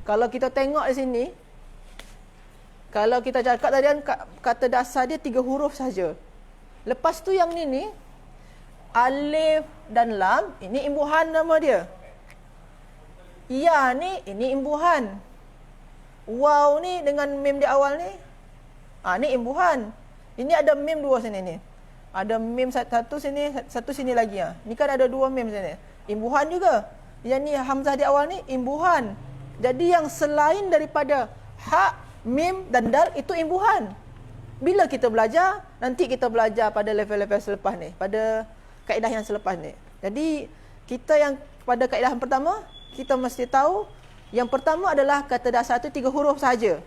kalau kita tengok di sini, kalau kita cakap tadi kan kata dasar dia 3 huruf saja. Lepas tu yang ni alif dan lam, ini imbuhan nama dia. Ya ni, ini imbuhan. Waw ni dengan mim di awal ni, ni imbuhan. Ini ada mim 2 sini ni. Ada mim satu sini, satu sini lagi. Ni kan ada 2 mim sini. Imbuhan juga. Yang ni hamzah di awal ni imbuhan. Jadi yang selain daripada ha, mim dan dal itu imbuhan. Bila kita belajar, nanti kita belajar pada level-level selepas ni, pada kaedah yang selepas ni. Jadi kita yang pada kaedah yang pertama, kita mesti tahu yang pertama adalah kata dasar itu 3 huruf saja.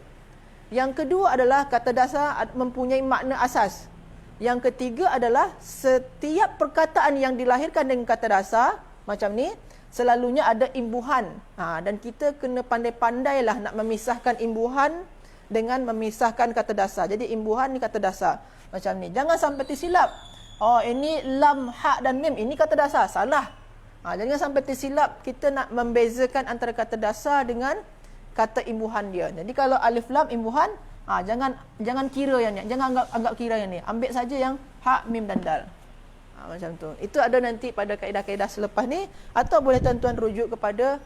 Yang kedua adalah kata dasar mempunyai makna asas. Yang ketiga adalah setiap perkataan yang dilahirkan dengan kata dasar macam ni selalunya ada imbuhan. Dan kita kena pandai-pandailah nak memisahkan imbuhan dengan memisahkan kata dasar. Jadi imbuhan ni kata dasar macam ni. Jangan sampai tersilap. Oh, ini lam, ha dan mim, ini kata dasar. Salah. Jangan sampai tersilap kita nak membezakan antara kata dasar dengan kata imbuhan dia. Jadi kalau alif lam imbuhan, jangan kira yang ni, jangan anggap kira yang ni. Ambil saja yang ha, mim dan dal. Macam tu. Itu ada nanti pada kaedah-kaedah selepas ni, atau boleh tuan-tuan rujuk kepada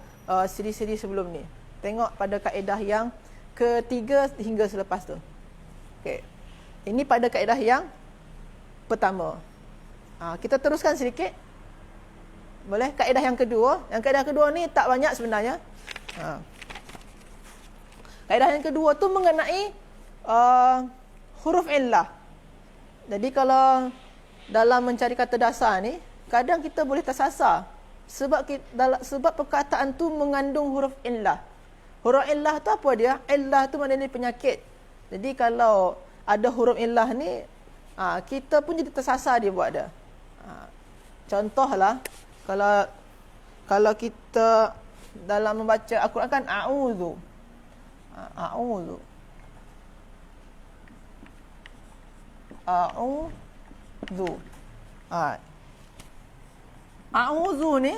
siri-siri sebelum ni. Tengok pada kaedah yang ketiga hingga selepas tu. Okey. Ini pada kaedah yang pertama. Kita teruskan sedikit. Boleh? Kaedah yang kedua. Yang kaedah kedua ni tak banyak sebenarnya. Kaedah yang kedua tu mengenai huruf illah. Jadi kalau dalam mencari kata dasar ni, kadang kita boleh tersasar. Sebab perkataan tu mengandung huruf illah. Huruf illah tu apa dia? Illah tu maknanya penyakit. Jadi kalau ada huruf illah ni, kita pun jadi tersasar dia buat dia. Contohlah, kalau kita dalam membaca Al-Quran kan a'udzu. A'udzu. A'udzu. A'udzu ni,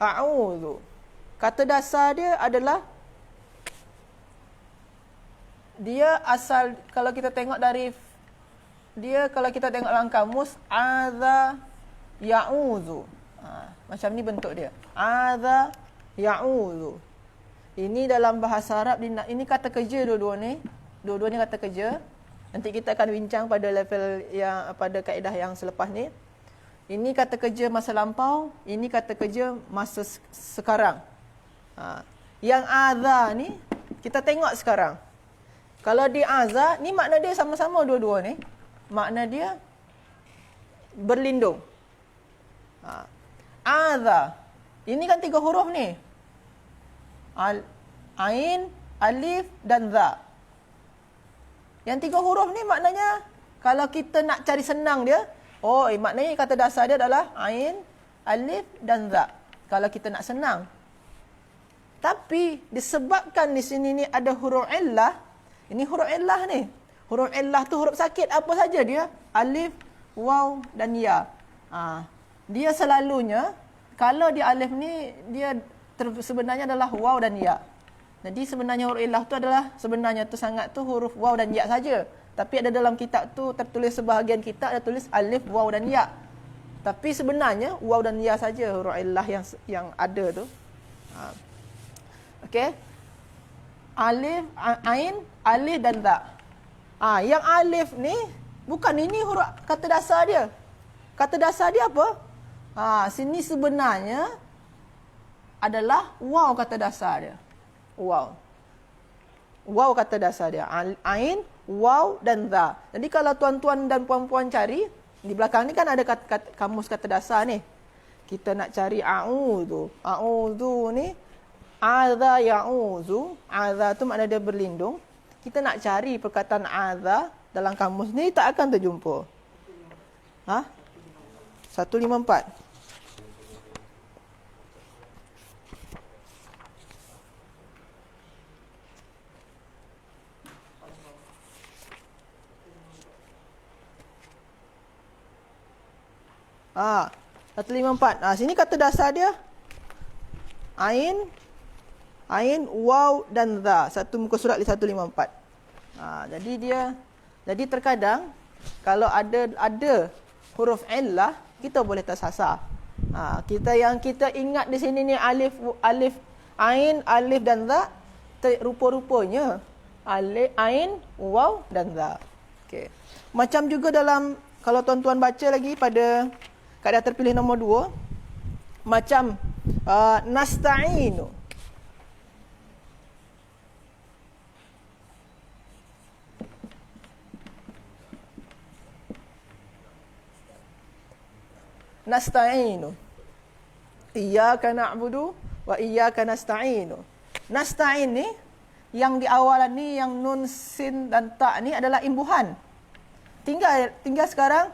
a'udzu, kata dasar dia adalah, dia asal, kalau kita tengok dari dia, kalau kita tengok dalam kamus, adza ya'udzu. Macam ni bentuk dia. Adza ya'udzu. Ini dalam bahasa Arab, ini kata kerja dua-dua ni. Dua-dua ni kata kerja. Nanti kita akan bincang pada level yang, pada kaedah yang selepas ni. Ini kata kerja masa lampau, ini kata kerja masa sekarang. Yang adza ni kita tengok sekarang. Kalau di azza ni makna dia sama-sama dua-dua ni. Makna dia berlindung. Adza. Ini kan 3 huruf ni. Ain, alif dan za. Yang 3 huruf ni maknanya kalau kita nak cari senang dia, maknanya kata dasar dia adalah ain, alif dan za. Kalau kita nak senang. Tapi disebabkan di sini ni ada huruf illah. Ini huruf illah ni. Huruf illah tu huruf sakit apa saja dia? Alif, waw dan ya. Dia selalunya kalau di alif ni dia sebenarnya adalah waw dan ya. Jadi sebenarnya huruf illah tu adalah sebenarnya tu sangat tu huruf waw dan ya saja. Tapi ada dalam kitab tu tertulis, sebahagian kitab ada tulis alif, waw dan ya. Tapi sebenarnya waw dan ya saja huruf illah yang ada tu. Okey. Alif, ain, alif dan za. Yang alif ni bukan, ini huruf kata dasar dia. Kata dasar dia apa? Sini sebenarnya adalah waw kata dasar dia. Waw. Waw kata dasar dia. Ain, waw dan za. Jadi kalau tuan-tuan dan puan-puan cari, di belakang ni kan ada kamus kata dasar ni. Kita nak cari a'udzu. A'udzu ni Aza ya'uzu. Aza tu makna dia berlindung. Kita nak cari perkataan aza dalam kamus ni tak akan terjumpa. 154. Ah, 154. Sini kata dasar dia ain, waw dan za. Satu muka surat 154. Jadi terkadang kalau ada huruf illah, kita boleh tersasar. Yang kita ingat di sini ni alif, ain, alif dan za, rupa-rupanya alif, ain, waw dan za. Okey. Macam juga dalam, kalau tuan-tuan baca lagi pada kaedah terpilih nombor 2, macam nasta'inu. Nasta'inu. Iyyaka na'budu wa iyyaka nasta'inu. Nasta'in ni, yang di awalan ni, yang nun, sin dan ta ni adalah imbuhan. Tinggal sekarang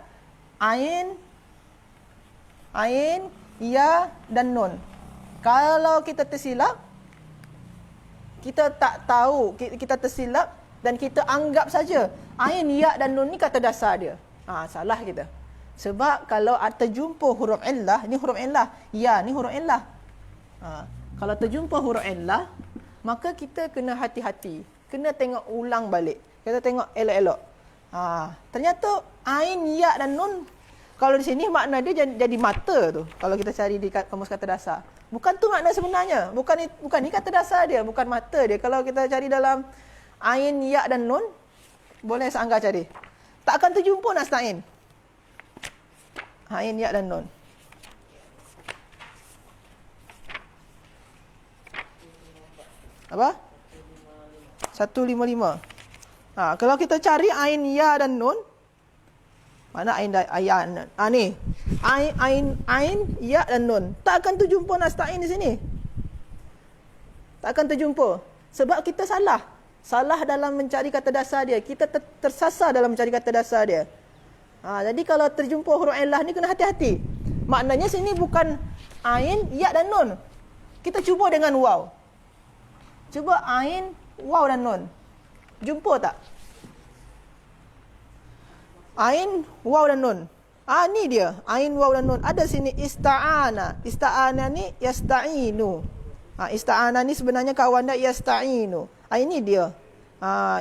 ain, ya dan nun. Kalau kita tersilap, kita tak tahu, kita tersilap dan kita anggap saja ain, ya dan nun ni kata dasar dia. Salah kita. Sebab kalau terjumpa huruf illah, ni huruf illah, ya ni huruf illah. Kalau terjumpa huruf illah, maka kita kena hati-hati. Kena tengok ulang balik. Kita tengok elok-elok. Ternyata ain, ya dan nun, kalau di sini makna dia jadi mata tu. Kalau kita cari di kamus kata dasar. Bukan tu makna sebenarnya. Bukan ni kata dasar dia, bukan mata dia. Kalau kita cari dalam ain, ya dan nun, boleh seanggar cari. Tak akan terjumpa nasta'in. Ain, ya dan nun. Apa? 155. Kalau kita cari ain, ya dan nun, mana ain ni? Ain, ya dan nun. Tak akan terjumpa nasta'in di sini. Tak akan terjumpa. Sebab kita salah. Salah dalam mencari kata dasar dia. Kita tersasar dalam mencari kata dasar dia. Jadi kalau terjumpa huruf illah ni, kena hati-hati. Maknanya sini bukan ain, ya dan nun. Kita cuba dengan waw. Cuba ain, waw dan nun. Jumpa tak? Ain, waw dan nun. Ni dia. Ain, waw dan nun. Ada sini ista'ana. Ista'ana ni yasta'inu. Ista'ana ni sebenarnya kawan dia yasta'inu. Ini dia.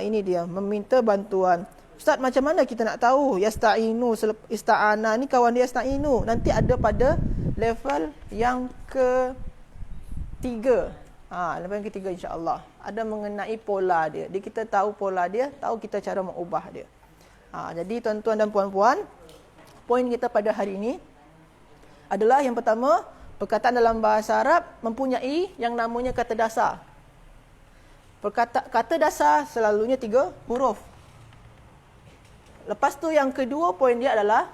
Ini dia. Meminta bantuan. Ustaz, macam mana kita nak tahu yasta'inu, ista'ana ni kawan dia yasta'inu? Nanti ada pada level yang ketiga. Level yang ketiga insya-Allah. Ada mengenai pola dia. Kita tahu pola dia, tahu kita cara mengubah dia. Jadi tuan-tuan dan puan-puan, poin kita pada hari ini adalah yang pertama, perkataan dalam bahasa Arab mempunyai yang namanya kata dasar. Kata dasar selalunya 3 huruf. Lepas tu yang kedua poin dia adalah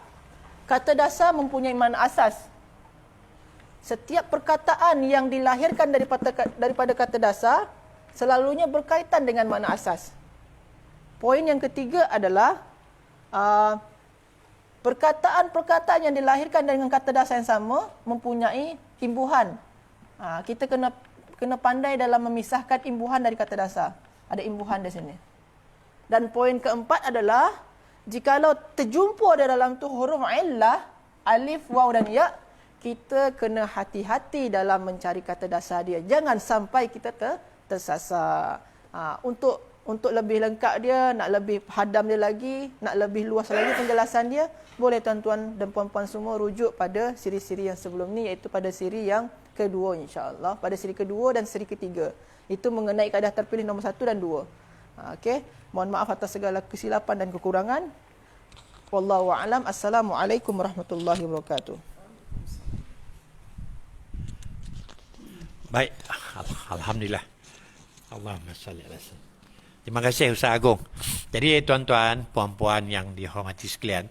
kata dasar mempunyai makna asas. Setiap perkataan yang dilahirkan daripada kata dasar selalunya berkaitan dengan makna asas. Poin yang ketiga adalah perkataan-perkataan yang dilahirkan dengan kata dasar yang sama mempunyai imbuhan. Kita kena pandai dalam memisahkan imbuhan dari kata dasar. Ada imbuhan di sini. Dan poin keempat adalah jikalau terjumpa di dalam tu huruf illah, alif, waw dan ya, kita kena hati-hati dalam mencari kata dasar dia. Jangan sampai kita tersasar. Untuk lebih lengkap dia, nak lebih hadam dia lagi, nak lebih luas lagi penjelasan dia, boleh tuan-tuan dan puan-puan semua rujuk pada siri-siri yang sebelum ni, iaitu pada siri yang kedua insya-Allah, pada siri kedua dan siri ketiga. Itu mengenai kaedah terpilih nombor 1 dan 2. Okey, mohon maaf atas segala kesilapan dan kekurangan. Wallahu a'lam. Assalamualaikum warahmatullahi wabarakatuh. Baik, alhamdulillah. Allahumma salli ala sayyidina. Terima kasih Ustaz Agung. Jadi tuan-tuan, puan-puan yang dihormati sekalian,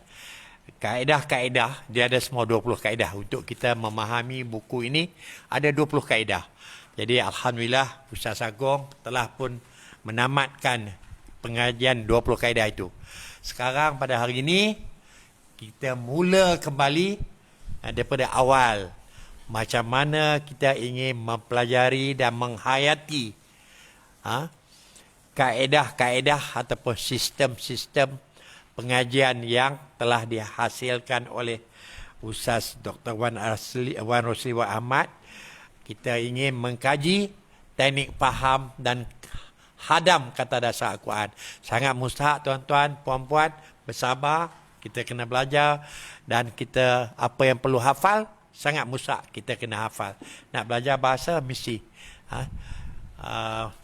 kaedah-kaedah, dia ada semua 20 kaedah. Untuk kita memahami buku ini, ada 20 kaedah. Jadi Alhamdulillah Ustaz Agong telah pun menamatkan pengajian 20 kaedah itu. Sekarang pada hari ini, kita mula kembali daripada awal. Macam mana kita ingin mempelajari dan menghayati kaedah-kaedah ataupun sistem-sistem pengajian yang telah dihasilkan oleh Ustaz Dr. Wan Rosli Ahmad. Kita ingin mengkaji teknik faham dan hadam kata dasar Al-Quran. Sangat mustahak tuan-tuan, puan-puan, bersabar. Kita kena belajar dan kita apa yang perlu hafal, sangat mustahak kita kena hafal. Nak belajar bahasa, mesti.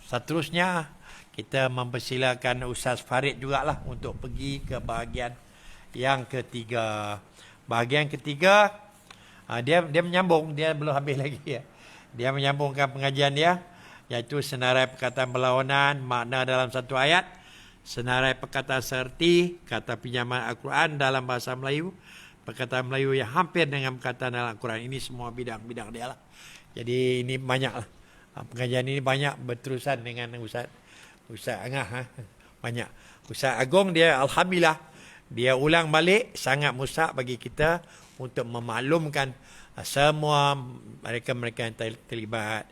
Seterusnya, kita mempersilakan Ustaz Farid jugalah untuk pergi ke bahagian yang ketiga. Bahagian ketiga, dia menyambung, dia belum habis lagi. Dia menyambungkan pengajian dia, iaitu senarai perkataan berlawanan, makna dalam satu ayat, senarai perkataan serti, kata pinjaman Al-Quran dalam bahasa Melayu, perkataan Melayu yang hampir dengan perkataan dalam Al-Quran. Ini semua bidang-bidang dia lah. Jadi ini banyak lah. Pengajian ini banyak berterusan dengan Ustaz Angah. Banyak. Ustaz Agong dia Alhamdulillah, dia ulang balik, sangat mustahak bagi kita untuk memaklumkan semua mereka-mereka yang terlibat,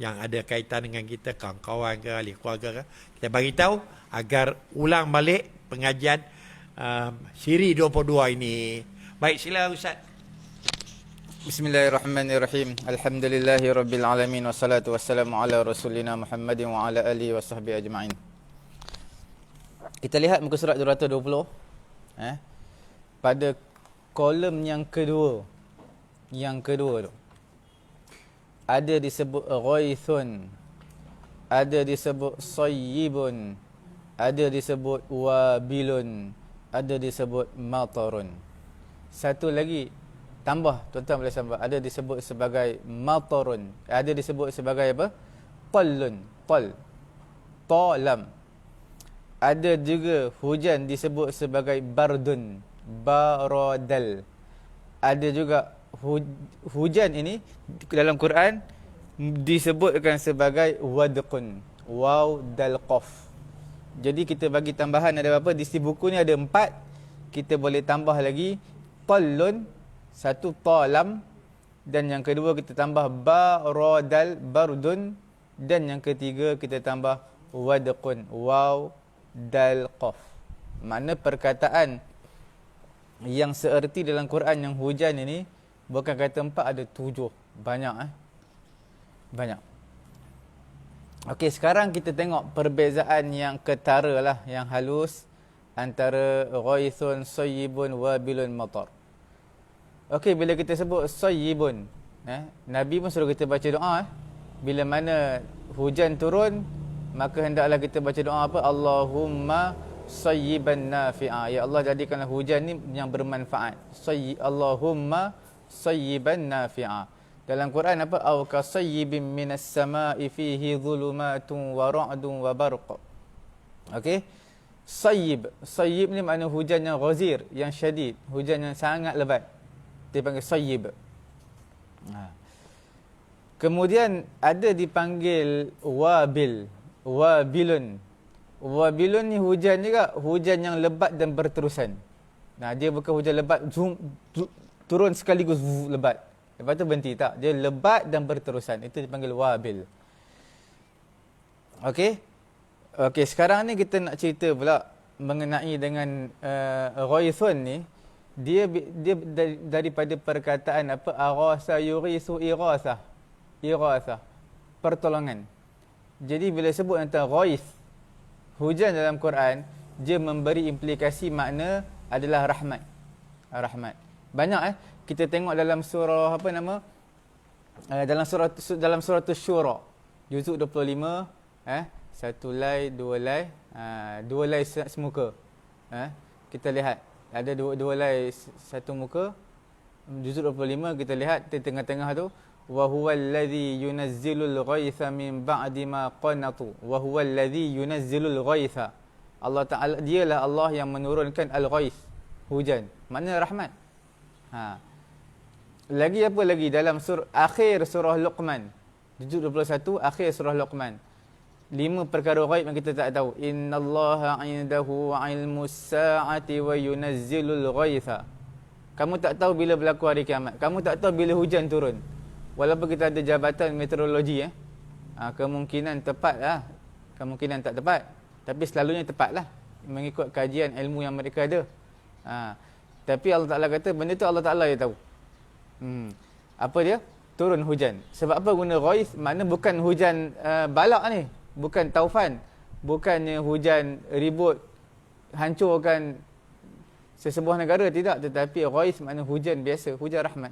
yang ada kaitan dengan kita, kawan-kawan ke, ahli keluarga ke, kita bagi tahu agar ulang balik pengajian siri 22 ini. Baik, sila Ustaz. Bismillahirrahmanirrahim. Alhamdulillahirabbil alamin wassalatu wassalamu ala rasulina Muhammadin wa ala alihi wasahbihi ajma'in. Kita lihat muka surat 220 pada kolom yang kedua. Yang kedua tu ada disebut ghaithun, ada disebut sayyibun, ada disebut wabilun, ada disebut matarun. Satu lagi tambah, tuan-tuan boleh tambah, ada disebut sebagai matarun, ada disebut sebagai apa? Tallun, talam. Ada juga hujan disebut sebagai bardun, baradal. Ada juga hujan ini dalam Quran disebutkan sebagai wadqun, waw dal qaf. Jadi kita bagi tambahan ada berapa? Di buku ni ada 4. Kita boleh tambah lagi tallun, satu talam, dan yang kedua kita tambah baradal, bardun, dan yang ketiga kita tambah wadqun, waw dal qaf. Makna perkataan yang seerti dalam Quran yang hujan ini bukan kata 4, ada 7. Banyak banyak. Okey, sekarang kita tengok perbezaan yang ketara lah, yang halus antara ghaithun, sayyibun, wabilun, matar. Okey, bila kita sebut sayyibun, Nabi pun suruh kita baca doa. Bila mana hujan turun, maka hendaklah kita baca doa apa? Allahumma sayyiban nafi'a. Ya Allah, jadikanlah hujan ni yang bermanfaat. Allahumma sayyiban nafi'a. Dalam Quran apa? Aw kasayyibin minas sama'i fihi dhulumatun wa ra'dun wa barq. Okey? Sayyib ni makna hujan yang ghazir, yang syadid, hujan yang sangat lebat. Dia panggil sayyib. Kemudian ada dipanggil wabilun. Wabilun ni hujan juga, hujan yang lebat dan berterusan. Dia bukan hujan lebat turun sekaligus lebat, lepas tu berhenti, tak. Dia lebat dan berterusan. Itu dipanggil wabil. Okey, sekarang ni kita nak cerita pula mengenai dengan ghaithun ni. Dia daripada perkataan apa? Arasa yurisu irasah. Pertolongan. Jadi bila sebut tentang ghaith, hujan dalam Quran, dia memberi implikasi makna adalah rahmat. Banyak kita tengok dalam surah apa nama? Dalam surah Asy-Syura, juzuk 25, satu lay, dua lay semuka. Kita lihat ada dua lay satu muka. Juzuk 25 kita lihat di tengah-tengah tu, wa huwal ladzi yunazzilul ghaitha min ba'di ma qanatu. Wa huwal ladzi yunazzilul ghaitha. Allah Taala, dialah Allah yang menurunkan al-ghaith. hujan. Maknanya rahmat. Lagi apa lagi dalam akhir surah Luqman. Juzuk 21 akhir surah Luqman. 5 perkara ghaib yang kita tak tahu. Innallaha 'indahu 'ilmus sa'ati wa yunazzilul ghaitha. Kamu tak tahu bila berlaku hari kiamat. Kamu tak tahu bila hujan turun. Walaupun kita ada jabatan meteorologi, kemungkinan tepat lah. Kemungkinan tak tepat. Tapi selalunya tepat lah. Mengikut kajian ilmu yang mereka ada. Tapi Allah Ta'ala kata, benda tu Allah Ta'ala yang tahu. Apa dia? Turun hujan. Sebab apa guna ghaith? Makna bukan hujan balak ni. Bukan taufan. Bukannya hujan ribut, hancurkan sesebuah negara. Tidak. Tetapi ghaith makna hujan biasa. Hujan rahmat.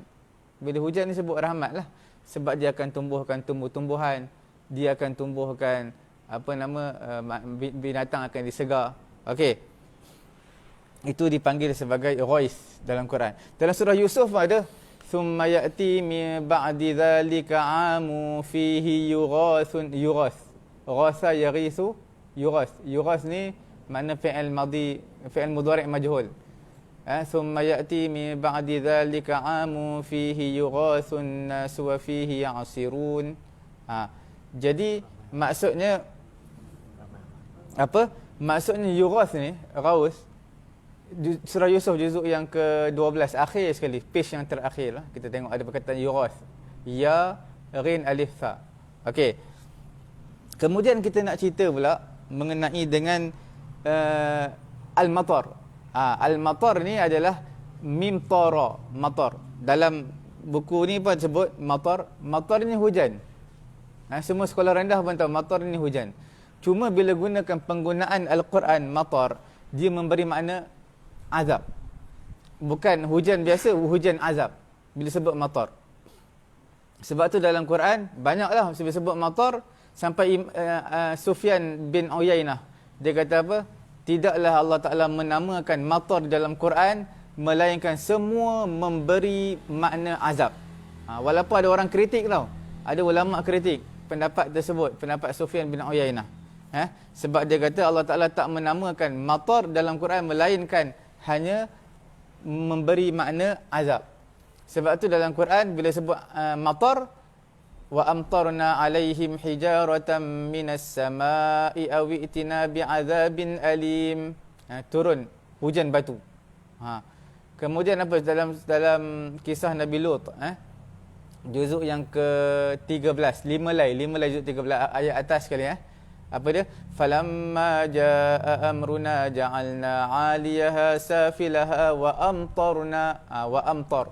Bila hujan ni sebut rahmat lah. Sebab dia akan tumbuhkan tumbuh-tumbuhan. Dia akan tumbuhkan binatang akan disegar. Okey. Itu dipanggil sebagai ghaith dalam Quran. Dalam surah Yusuf ada thumma ya'ti min ba'di dhalika 'amu fihi yughath. Ghatha yaghithu yughath. Yughath ni makna fi'il madhi, fi'il mudhari' majhul. Thumma ya'ti min ba'di dhalika 'amu fihi yughathun nas wa fihi ya'sirun. Jadi maksudnya apa? Maksudnya yughath ni, ghaus, surah Yusuf juzuk yang ke-12 akhir sekali, page yang terakhir lah. Kita tengok ada perkataan yughath. Ya, ghin, alif, tha. Okey. Kemudian kita nak cerita pula mengenai dengan al-matar. Al-matar ni adalah mim tara, matar. Dalam buku ni pun sebut matar. Matar ni hujan. Semua sekolah rendah pun tahu matar ni hujan. Cuma bila gunakan penggunaan Al-Quran matar, dia memberi makna azab. Bukan hujan biasa, hujan azab bila sebut matar. Sebab tu dalam Quran banyaklah bila sebut matar. Sampai Sufyan bin Uyainah, dia kata apa? Tidaklah Allah Ta'ala menamakan matar di dalam Quran melainkan semua memberi makna azab. Walaupun ada orang kritik tau. Ada ulama kritik pendapat tersebut, pendapat Sufyan bin Uyainah. Sebab dia kata Allah Ta'ala tak menamakan matar dalam Quran melainkan hanya memberi makna azab. Sebab tu dalam Quran bila sebut matar, wa amtarna alaihim hijaratan minas samai aw itina bi'adzabin alim. Turun hujan batu. Kemudian apa dalam kisah Nabi Lut, juzuk yang ke-13, 5 lay juzuk 13 ayat atas sekali. Apa dia? Falamma jaa amruna ja'alna 'aliyaha safilaha wa amtarna wa amtar.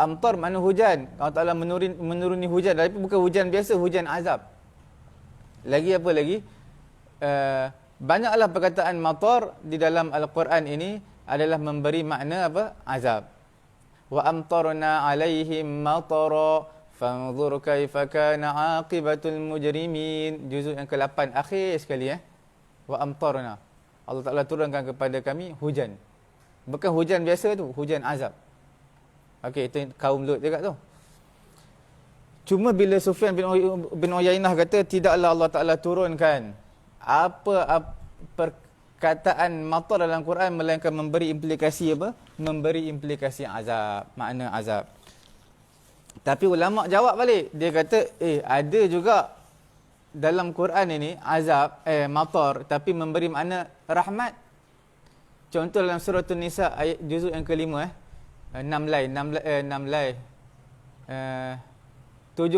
Amtar makna hujan. Allah Ta'ala menuruni hujan. Tapi bukan hujan biasa, hujan azab. Lagi apa lagi? Banyaklah perkataan matar di dalam Al-Quran ini adalah memberi makna apa? Azab. Wa amtarna alaihim matara fanzur kaifa kana aqibatul mujrimin. Juzuk yang ke-8 akhir sekali. Wa amtarna. Allah Ta'ala turunkan kepada kami hujan. Bukan hujan biasa tu, hujan azab. Okey, itu kaum Lut juga tu. Cuma bila Sufyan bin Uyainah kata tidaklah Allah Ta'ala turunkan apa perkataan matar dalam Quran melainkan memberi implikasi apa? Memberi implikasi azab, makna azab. Tapi ulama jawab balik. Dia kata, ada juga dalam Quran ini azab, matar tapi memberi makna rahmat. Contoh dalam surah An-Nisa ayat juzuk yang ke-5 7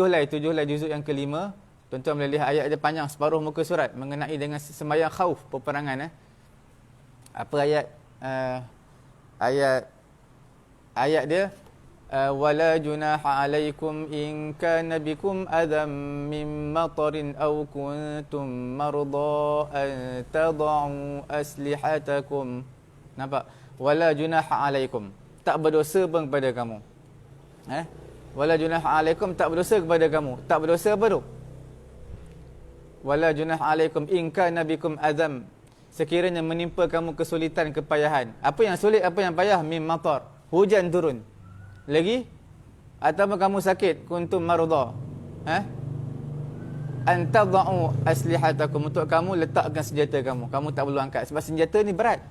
lay juzuk yang ke-5. Tuan-tuan boleh lihat ayat dia panjang separuh muka surat mengenai dengan sembahyang khauf, peperangan. Apa ayat dia? Wala junaha alaikum in kana bikum adam min matarin aw kuntum marda an tad'u aslihatakum. Nampak? Wala junaha alaikum. Tak berdosa pun kepada kamu. Wala junaha alaikum, tak berdosa kepada kamu. Tak berdosa apa tu? Wala junaha alaikum in kana bikum azam. Sekiranya menimpa kamu kesulitan, kepayahan. Apa yang sulit, apa yang payah? Mim matar. Hujan turun. Lagi? Atau kamu sakit, kuntum marudha. An tad'u aslihatakum, untuk kamu letakkan senjata kamu. Kamu tak perlu angkat sebab senjata ni berat.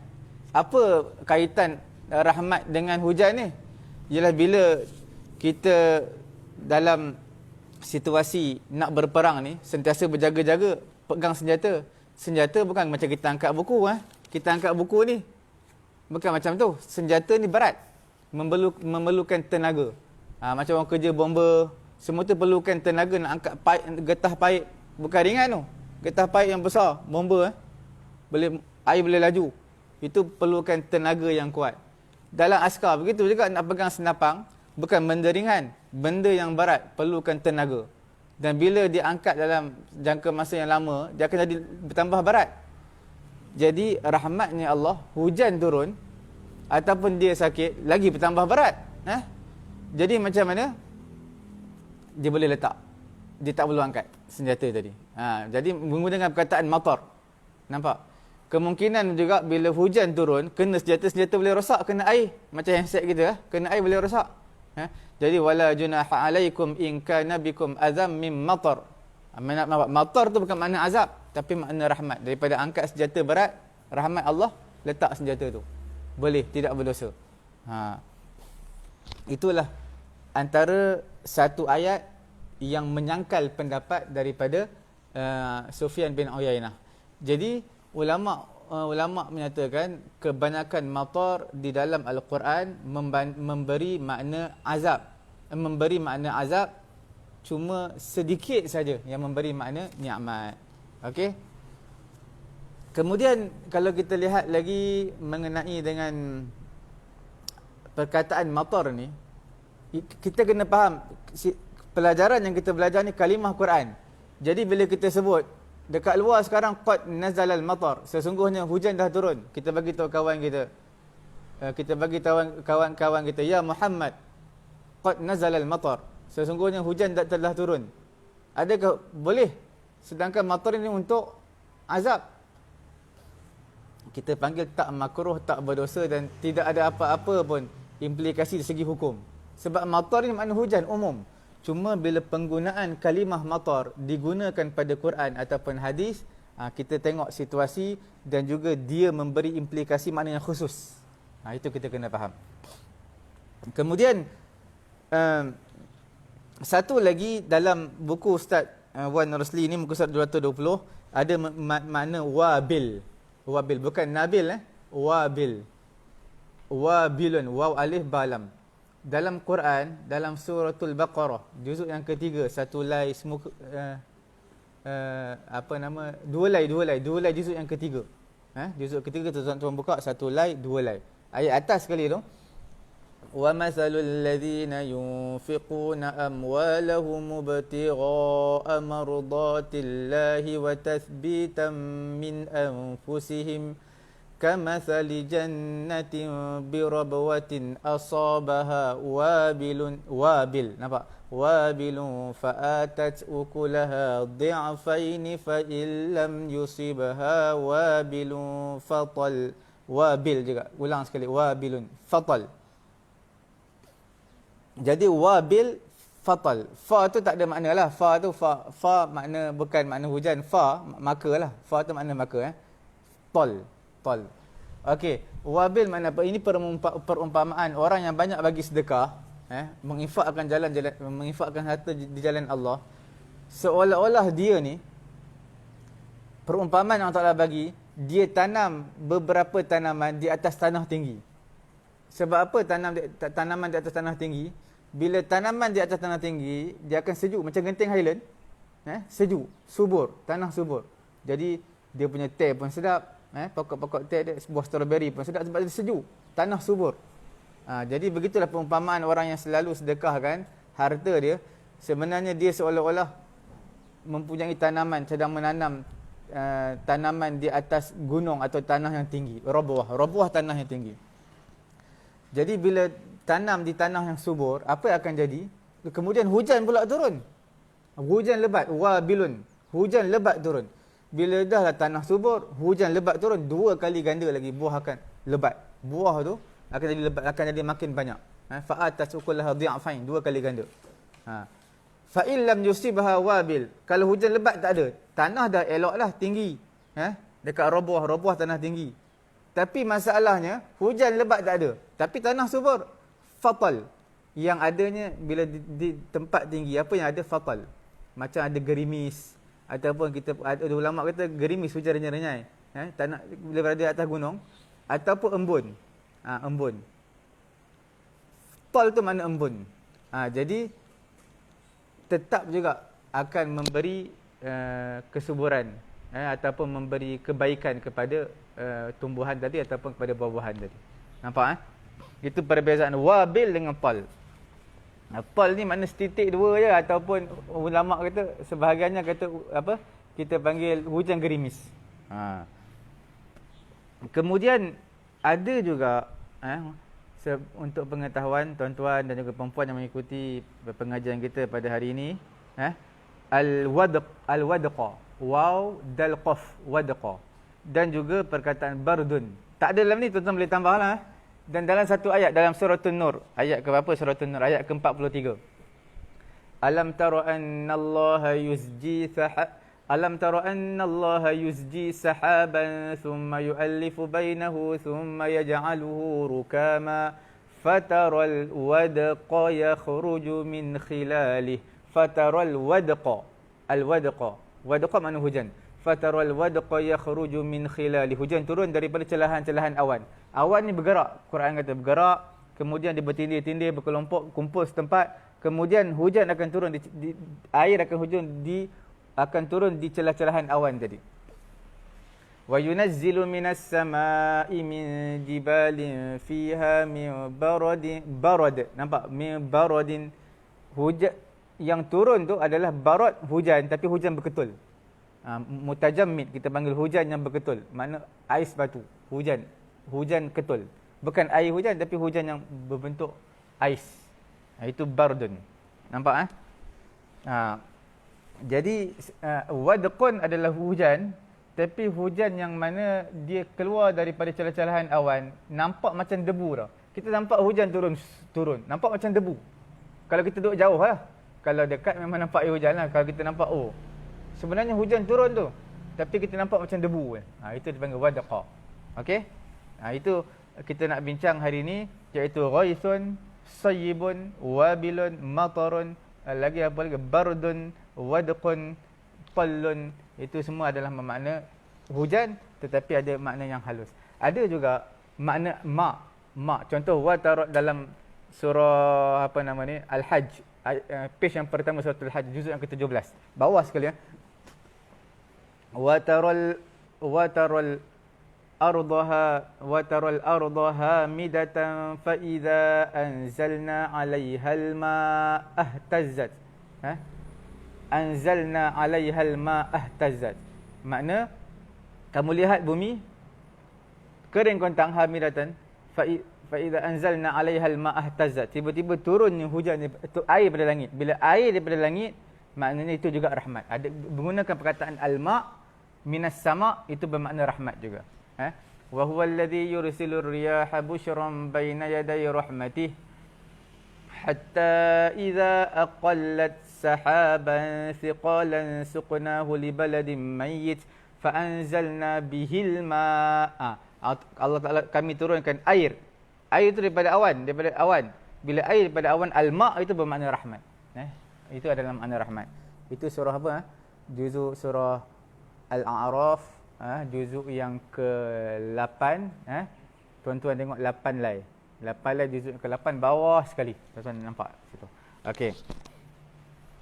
apa kaitan rahmat dengan hujan ni? Ialah bila kita dalam situasi nak berperang ni, sentiasa berjaga-jaga, pegang senjata. Senjata bukan macam kita angkat buku. Kita angkat buku ni, bukan macam tu. Senjata ni berat. Memerlukan tenaga. Macam orang kerja bomba, semua tu perlukan tenaga nak angkat getah paip. Bukan ringan tu. Getah paip yang besar, bomba. Air boleh laju. Itu perlukan tenaga yang kuat. Dalam askar, begitu juga nak pegang senapang, bukan benda ringan. Benda yang berat, perlukan tenaga. Dan bila diangkat dalam jangka masa yang lama, dia akan jadi bertambah berat. Jadi rahmatnya Allah, hujan turun, ataupun dia sakit, lagi bertambah berat. Jadi macam mana? Dia boleh letak. Dia tak perlu angkat senjata tadi. Jadi menggunakan perkataan matar. Nampak? Kemungkinan juga bila hujan turun, kena senjata boleh rosak, kena air. Macam handset kita, kena air boleh rosak. Jadi wala junaha alaikum in kana bikum azam mim matar. Matar tu bukan makna azab, tapi makna rahmat. Daripada angkat senjata berat, rahmat Allah, letak senjata tu. Boleh, tidak berdosa. Itulah antara satu ayat yang menyangkal pendapat daripada Sufyan bin Uyainah. Jadi ulama menyatakan kebanyakan matar di dalam Al-Quran memberi makna azab. Memberi makna azab, cuma sedikit saja yang memberi makna nikmat. Okey. Kemudian kalau kita lihat lagi mengenai dengan perkataan matar ni, kita kena faham pelajaran yang kita belajar ni kalimah Quran. Jadi bila kita sebut dekat luar sekarang qad nazalal matar, sesungguhnya hujan dah turun, kita bagi tahu kawan kita, kita bagi tahu kawan-kawan kita, ya Muhammad, qad nazalal matar, sesungguhnya hujan telah turun. Adakah boleh? Sedangkan matar ini untuk azab. Kita panggil tak makruh, tak berdosa, dan tidak ada apa-apa pun implikasi dari segi hukum. Sebab matar ini makna hujan umum. Cuma bila penggunaan kalimah matar digunakan pada Quran ataupun hadis, kita tengok situasi dan juga dia memberi implikasi makna yang khusus. Itu kita kena faham. Kemudian satu lagi dalam buku Ustaz Wan Rosli ni, muka surat 220, ada makna wabil. Wabil, bukan nabil, wabil. Wabilun, waw alif balam. Dalam Quran, dalam suratul Baqarah, juzuk yang ketiga, satu lay semua dua lay juzuk yang ketiga. Juzuk ketiga tuan-tuan buka, satu lay, dua lay. Ayat atas sekali tu. Wa mathalul ladzina yunfiquna amwalahum ibtigha'a mardatillahi wa tathbitan min anfusihim kamathali jannatin birabwatin asabaha wabil, nampak? Wabilun fa'atat ukulaha dhi'afaini fa illam yusibha wabilun fatal. Wabil juga, ulang sekali, wabilun fatal. Jadi wabil fatal. Fa tu tak ada makna lah. Fa tu fa makna bukan makna hujan. Fa maka lah. Fa tu makna maka. Tol. Okey, wabil makna apa? Ini perumpamaan orang yang banyak bagi sedekah, menginfakkan harta di jalan Allah, seolah-olah dia ni, perumpamaan yang Allah Taala bagi, dia tanam beberapa tanaman di atas tanah tinggi. Sebab apa tanaman di atas tanah tinggi? Bila tanaman di atas tanah tinggi, dia akan sejuk macam Genting Highland. Sejuk, subur, tanah subur. Jadi dia punya teh pun sedap. Pokok-pokok teh dia, buah strawberry pun sedap sebab dia sejuk, tanah subur. Jadi begitulah perumpamaan orang yang selalu sedekahkan harta dia. Sebenarnya dia seolah-olah mempunyai tanaman, sedang menanam tanaman di atas gunung atau tanah yang tinggi, roboh tanah yang tinggi. Jadi bila tanam di tanah yang subur, apa akan jadi? Kemudian hujan pula turun. Hujan lebat, wabilun, hujan lebat turun. Bila dah lah tanah subur, hujan lebat turun, 2 kali ganda lagi buah akan lebat. Buah tu akan jadi lebat, akan jadi makin banyak. Fa'atat ukulaha dhi'afain, 2 kali ganda. Fa illam yusibha wabil, kalau hujan lebat tak ada, tanah dah elok lah, tinggi. Dekat roboh tanah tinggi. Tapi masalahnya, hujan lebat tak ada. Tapi tanah subur, fatal. Yang adanya bila di tempat tinggi, apa yang ada? Fatal. Macam ada gerimis. Ataupun kita, ada ulama kata gerimis, hujan renyai-renyai. Tanah bila berada atas gunung. Ataupun embun. Embun. Fatal tu makna embun. Jadi, tetap juga akan memberi kesuburan. Ataupun memberi kebaikan kepada tumbuhan tadi ataupun kepada buah-buahan tadi. Nampak? Itu perbezaan wabil dengan pal. Pal ni makna setitik dua je, ataupun ulama kata sebahagiannya kata apa? Kita panggil hujan gerimis. Kemudian ada juga untuk pengetahuan tuan-tuan dan juga perempuan yang mengikuti pengajian kita pada hari ini, al-wadqa, waw dal qaf, wadqa. Dan juga perkataan bardun. Tak ada dalam ni, tuan-tuan boleh tambahlah. Dan dalam satu ayat dalam surah An-Nur, ayat ke berapa surah An-Nur? Ayat ke-43. Alam tara annallaha yusji sahaban thumma yu'allifu bainahu thumma yaj'aluhu rukama fataral wadqa yakhruju min khilalihi fataral wadqa wadqa makna hujan. Fataral wadqa yakhruju min khilali. Hujan turun daripada celahan-celahan awan. Awan ni bergerak. Quran kata bergerak, kemudian dia bertindih-tindih, berkelompok, kumpul setempat, kemudian hujan akan turun air akan turun di celah-celahan awan tadi. Wa yunazzilu minas samaa'i min jibalin fiha min barad. Nampak? Min baradin. Hujan yang turun tu adalah barad, hujan, tapi hujan berketul. Mutajammid, kita panggil hujan yang berketul. Makna ais batu, hujan ketul. Bukan air hujan, tapi hujan yang berbentuk ais. Itu bardun. Nampak? Jadi wadqun adalah hujan, tapi hujan yang mana dia keluar daripada celah-celahan awan, nampak macam debu tau. Kita nampak hujan turun, nampak macam debu. Kalau kita duduk jauh lah. Kalau dekat memang nampak air hujan lah. Kalau kita nampak, sebenarnya hujan turun tu, tapi kita nampak macam debu. Itu dipanggil wadqa. Okey? Itu kita nak bincang hari ini, iaitu ghaisun, sayyibun, wabilun, matarun, lagi apa lagi? Bardun, wadqun, pallun. Itu semua adalah bermakna hujan, tetapi ada makna yang halus. Ada juga makna ma. Contoh watarat dalam surah apa nama ni? Al-Hajj. Page yang pertama surah Al-Hajj, juzuk yang ke-17. Bawah sekali ya. Wataral ardaha hamidatan fa idza anzalna 'alaihal ma'a ihtazzat. Anzalna 'alaihal ma'a ihtazzat. Makna kamu lihat bumi kering kontang hamidatan fa idza anzalna 'alaihal ma'a ihtazzat. Tiba-tiba turunnya hujan, air daripada langit. Bila air daripada langit, maknanya itu juga rahmat. Ada menggunakan perkataan al-ma' minas sama', itu bermakna rahmat juga. Wa huwa alladhi yursilur riyaha bushran baina yaday rahmatih hatta idza aqallat sahaban thiqalan suqnahu li baladin mayyit fa anzalna bihil ma'a. Allah Taala, kami turunkan air. Air itu daripada awan. Bila air daripada awan, al-ma' itu bermakna rahmat. Itu adalah makna rahmat. Itu surah apa? Juzuk surah Al-A'raf, juzuk yang ke-8. Tuan-tuan tengok 8 lai. 8 lai juzuk ke-8 bawah sekali. Tuan-tuan nampak situ. Okey.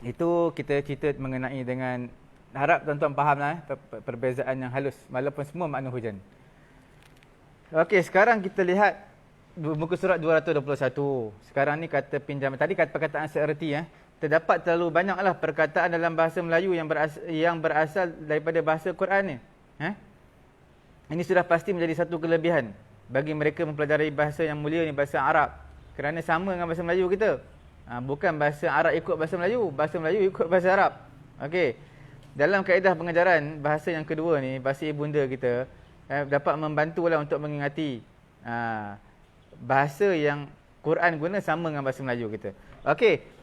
Itu kita cerita mengenai dengan, harap tuan-tuan fahamlah perbezaan yang halus walaupun semua makna hujan. Okey, sekarang kita lihat muka surat 221. Sekarang ni kata pinjaman. Tadi kata perkataan seerti terdapat terlalu banyaklah perkataan dalam bahasa Melayu yang berasal daripada bahasa Quran ni. Ini sudah pasti menjadi satu kelebihan bagi mereka mempelajari bahasa yang mulia ni, bahasa Arab. Kerana sama dengan bahasa Melayu kita. Bukan bahasa Arab ikut bahasa Melayu ikut bahasa Arab. Okey. Dalam kaedah pengajaran, bahasa yang kedua ni, bahasa ibunda kita, dapat membantulah untuk mengingati bahasa yang Quran guna sama dengan bahasa Melayu kita. Okey.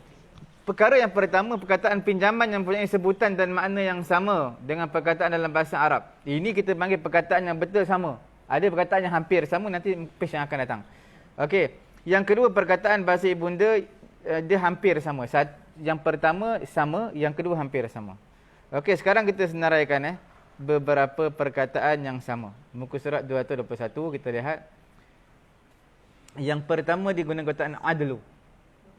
Perkara yang pertama, perkataan pinjaman yang mempunyai sebutan dan makna yang sama dengan perkataan dalam bahasa Arab. Ini kita panggil perkataan yang betul sama. Ada perkataan yang hampir sama, nanti page yang akan datang. Okey. Yang kedua, perkataan bahasa ibunda dia hampir sama. Yang pertama sama, yang kedua hampir sama. Okey, sekarang kita senaraikan beberapa perkataan yang sama. Muka surat 221 kita lihat. Yang pertama digunakan perkataan adlu.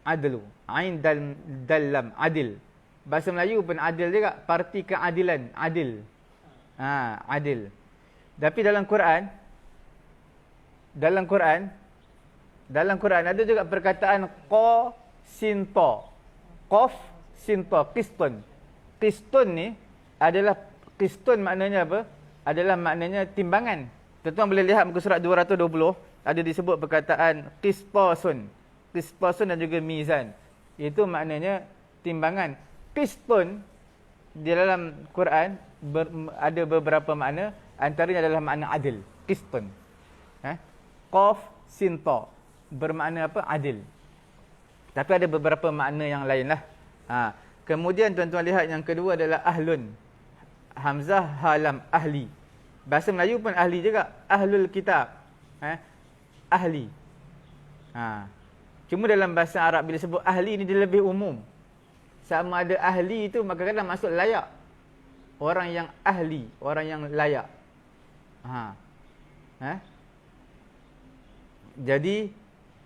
Adlu. Ain dal lam, adil. Bahasa Melayu pun adil juga, parti keadilan, adil. Adil. Tapi dalam Quran ada juga perkataan qa sin ta. Qaf sin ta, qistun. Qistun ni adalah, qistun maknanya apa? Adalah maknanya timbangan. Tuan-tuan boleh lihat muka surat 220 ada disebut perkataan qistasun. Qistasun dan juga mizan. Itu maknanya timbangan. Qistun di dalam Quran ada beberapa makna, antaranya adalah makna adil. Qistun. Qaf sin ta bermakna apa? Adil. Tapi ada beberapa makna yang lain lah. Kemudian tuan-tuan lihat yang kedua adalah ahlun. Hamzah halam, ahli. Bahasa Melayu pun ahli juga. Ahlul kitab. Ahli. Cuma dalam bahasa Arab bila sebut ahli ni dia lebih umum. Sama ada ahli itu maka kadang masuk layak. Orang yang ahli, orang yang layak. Jadi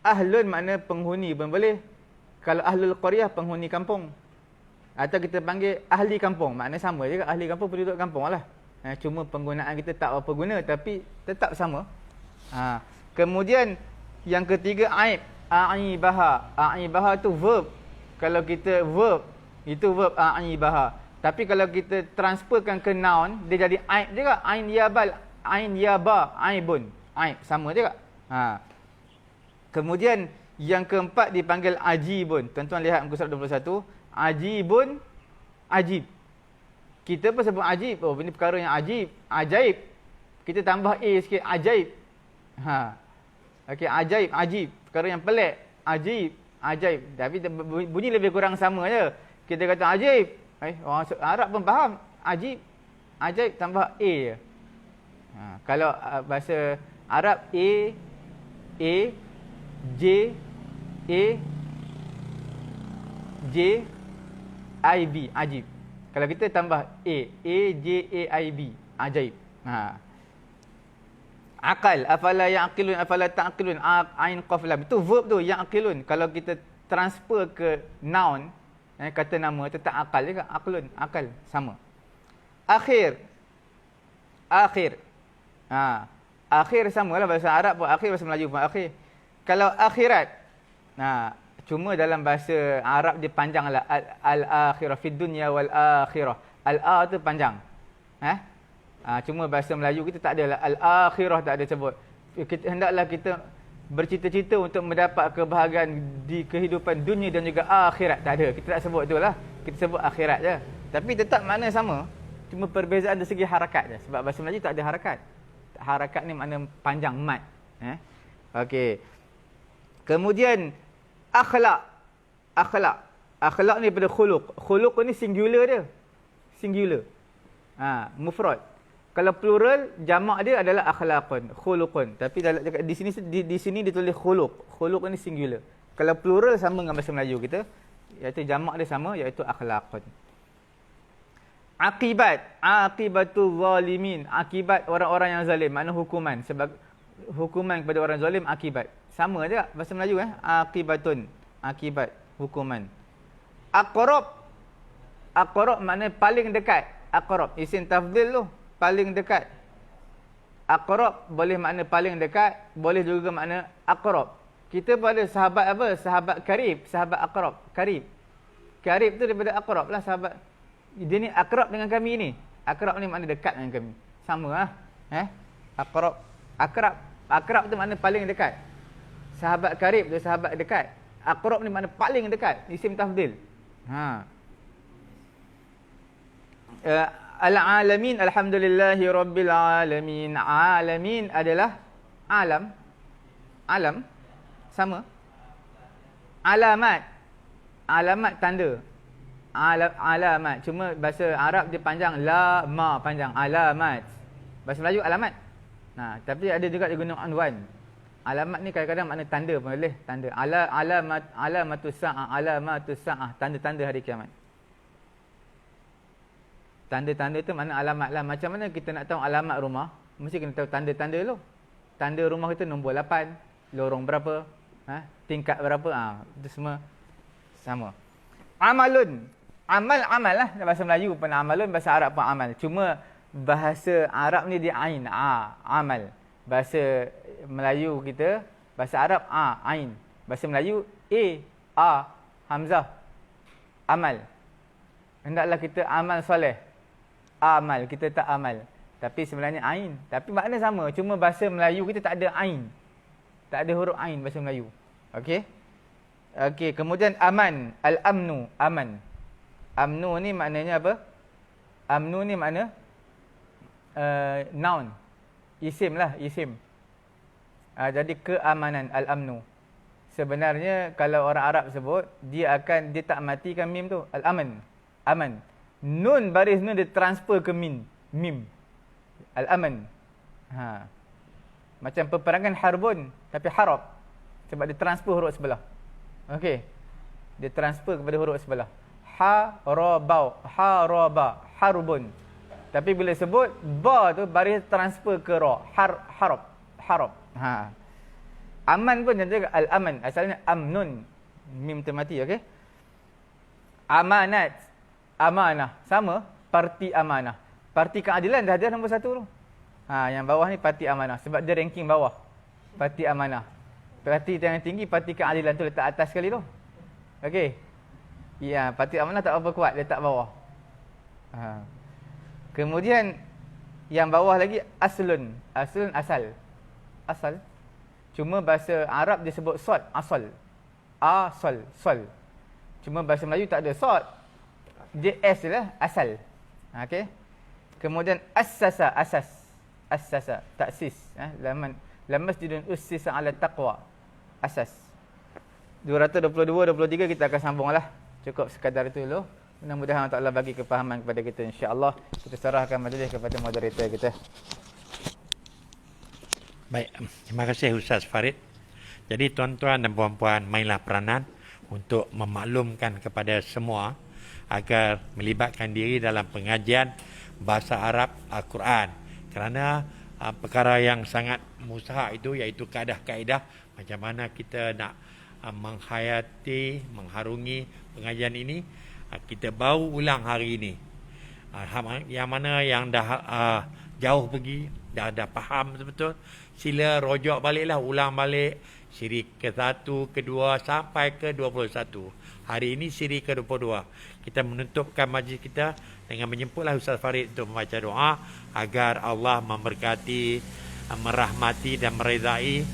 ahlun makna penghuni pun boleh. Kalau ahlul qaryah penghuni kampung. Atau kita panggil ahli kampung, makna sama juga, ahli kampung penduduk kampung lah. Cuma penggunaan kita tak apa guna tapi tetap sama. Kemudian yang ketiga aib, aibaha. Aibaha tu verb. Kalau kita verb itu verb aibaha. Tapi kalau kita transferkan ke noun, dia jadi aib juga. Ain yabal, ain yaba, aibun. Aib sama juga. Kemudian yang keempat dipanggil ajibun. Tuan-tuan lihat muka surat 21. Ajibun, ajib. Kita pun sebut ajib. Oh, ini perkara yang ajib. Ajaib. Kita tambah a sikit, ajaib. Okey, ajaib, ajib. Perkara yang pelik. Ajib, ajaib. Tapi bunyi lebih kurang sama je. Kita kata ajib. Orang Arab pun faham. Ajib, ajaib tambah a je. Kalau bahasa Arab a, j, I, B, ajib. Kalau kita tambah A, J, A, I, B, ajaib. Akal, afala ya'qilun, afala ta'qilun, ain qaf lam. Itu verb tu, ya'qilun. Kalau kita transfer ke noun, kata nama, tetap akal juga. Aqlun, akal, sama. Akhir. Akhir samalah bahasa Arab pun akhir, bahasa Melayu pun akhir. Kalau akhirat, cuma dalam bahasa Arab dia panjanglah, al-akhirah fid dunya wal akhirah. Al-a tu panjang. Cuma bahasa Melayu kita tak adalah al-akhirah, tak ada sebut. Hendaklah kita bercita-cita untuk mendapat kebahagiaan di kehidupan dunia dan juga akhirat. Tak ada. Kita tak sebut itulah. Kita sebut akhirat je. Tapi tetap makna sama. Cuma perbezaan dari segi harakat je. Sebab bahasa Melayu tak ada harakat. Harakat ni makna panjang, mat. Okey. Kemudian akhlak. Akhlak ni daripada khuluq. Khuluq ni singular dia. Singular. Mufrad. Kalau plural, jamak dia adalah akhlaqun, khuluqun. Tapi di sini ditulis khuluq. Khuluq ni singular. Kalau plural sama dengan bahasa Melayu kita, iaitu jamak dia sama, iaitu akhlaqun. Aqibatul zalimin. Akibat orang-orang yang zalim, makna hukuman. Sebab hukuman kepada orang zalim akibat. Sama je bahasa Melayu aqibatun. Akibat, hukuman. Aqrab. Aqrab makna paling dekat. Aqrab isim tafdhil tu, paling dekat. Aqrab boleh makna paling dekat, boleh juga makna aqrab. Kita pun ada sahabat apa? Sahabat karib, sahabat aqrab, karib. Karib tu daripada aqrab lah sahabat. Dia ni akrab dengan kami ni. Akrab ni makna dekat dengan kami. Sama Akrab. Akrab tu makna paling dekat. Sahabat karib tu sahabat dekat. Akrab ni makna paling dekat. Isim tafdhil. Al-alamin, alhamdulillahi rabbil alamin. Alamin adalah alam. Alam. Sama. Alamat. Alamat tanda. Alamat. Cuma bahasa Arab dia panjang. La, ma panjang. Alamat. Bahasa Melayu alamat. Nah, tapi ada juga dia guna unwan. Alamat ni kadang-kadang makna tanda pun boleh. Tanda. Alamatus sa'ah. Tanda-tanda hari kiamat. Tanda-tanda tu makna alamat lah. Macam mana kita nak tahu alamat rumah? Mesti kena tahu tanda-tanda dulu. Tanda rumah kita nombor 8. Lorong berapa. Tingkat berapa. Itu semua sama. Amalun. Amal lah. Bahasa Melayu pun amalun. Bahasa Arab pun amal. Cuma bahasa Arab ni dia ain. Amal. Bahasa Melayu kita, bahasa Arab ain. Bahasa Melayu hamzah. Amal. Hendaklah kita amal soleh. Amal, kita tak amal. Tapi sebenarnya ain. Tapi makna sama. Cuma bahasa Melayu kita tak ada ain. Tak ada huruf ain bahasa Melayu. Okey. Okey, kemudian aman. Al-amnu, aman. Amnu ni maknanya apa? Amnu ni makna noun. Isim lah, isim. Jadi keamanan, al-amnu. Sebenarnya kalau orang Arab sebut, dia tak matikan mim tu. Al-aman. Aman. Nun, baris nun dia transfer ke mim. Al-aman. Macam peperangan harbun, tapi harab. Sebab dia transfer huruf sebelah. Okey. Dia transfer kepada huruf sebelah. Haraba, harbun. Tapi bila sebut ba tu baris transfer ke ra. Harab. Aman pun juga al-aman. Asalnya amnun. Mim termati, okey. Amanah. Sama, parti amanah. Parti keadilan dah ada nombor 1 tu. Yang bawah ni parti amanah. Sebab dia ranking bawah. Parti amanah. Parti yang tinggi, parti keadilan tu letak atas sekali tu. Okey. Ya, parti amanah tak apa kuat, letak bawah. Kemudian yang bawah lagi aslun. Aslun asal. Cuma bahasa Arab dia sebut sod, asal. Sol. Cuma bahasa Melayu tak ada sod. JS lah, asal. Okey. Kemudian assasa, assasa, taksis. Lamasjidun ussisa ala taqwa. Asas. 222, 23 kita akan sambung lah. Cukup sekadar itu dulu. Mudah-mudahan Allah Ta'ala bagi kefahaman kepada kita, insya-Allah. Kita serahkan majlis kepada moderator kita. Baik, terima kasih Ustaz Farid. Jadi tuan-tuan dan puan-puan, mainlah peranan untuk memaklumkan kepada semua agar melibatkan diri dalam pengajian bahasa Arab Al-Quran. Kerana perkara yang sangat mustahak itu iaitu kaedah-kaedah macam mana kita nak menghayati, mengharungi pengajian ini. Kita baru ulang hari ini. Yang mana yang dah jauh pergi, dah faham betul-betul, sila rojok baliklah, ulang balik siri ke-1, ke-2 sampai ke-21. Hari ini siri ke-22. Kita menutupkan majlis kita dengan menjemputlah Ustaz Farid untuk membaca doa agar Allah memberkati, merahmati dan meredai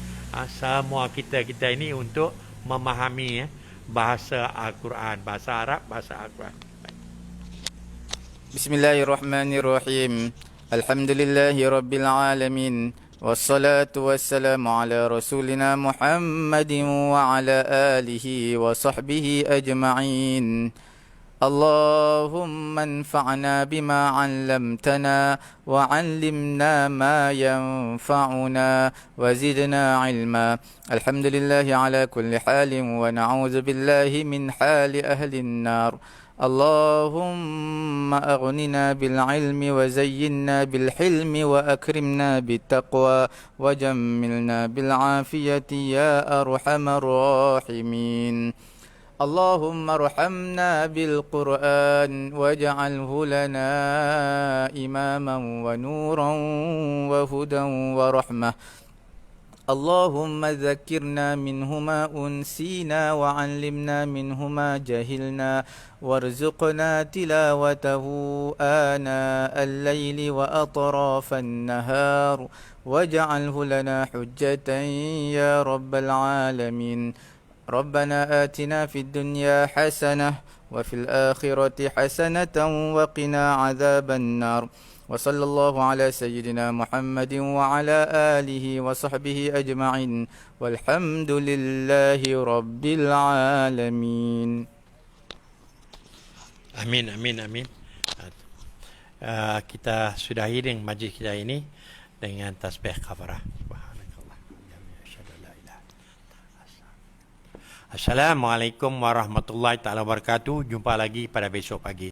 semua kita ini untuk memahami bahasa Al-Quran, bahasa Arab, bahasa Al-Quran. Bismillahirrahmanirrahim. Alhamdulillahi rabbil alamin. Wassalatu wassalamu ala rasulina Muhammadin wa ala alihi wa sahbihi ajma'in. Allahumma anfa'na bima 'allamtana wa 'allimna ma yanfa'una wa zidna 'ilma. Alhamdulillahi ala kulli halin wa na'udzu billahi min hali ahli an-nar. اللهم أغننا بالعلم وزينا بالحلم وأكرمنا بالتقوى وجملنا بالعافية يا أرحم الراحمين. اللهم ارحمنا بالقرآن واجعله لنا إماما ونورا وهدى ورحمة. اللهم ذكرنا منه ما أنسينا وعلمنا منه ما جهلنا وارزقنا تلاوته آناء الليل وأطراف النهار واجعله لنا حجة يا رب العالمين. ربنا آتنا في الدنيا حسنة وفي الآخرة حسنة وقنا عذاب النار. وصلى الله على سيدنا محمد وعلى آله وصحبه أجمعين والحمد لله رب العالمين. Amin. Kita sudahi dengan majlis kita ini dengan tasbih kafarah. Subhanakallah. Asyhadu an la ilaha Assalamualaikum warahmatullahi taala wabarakatuh. Jumpa lagi pada besok pagi.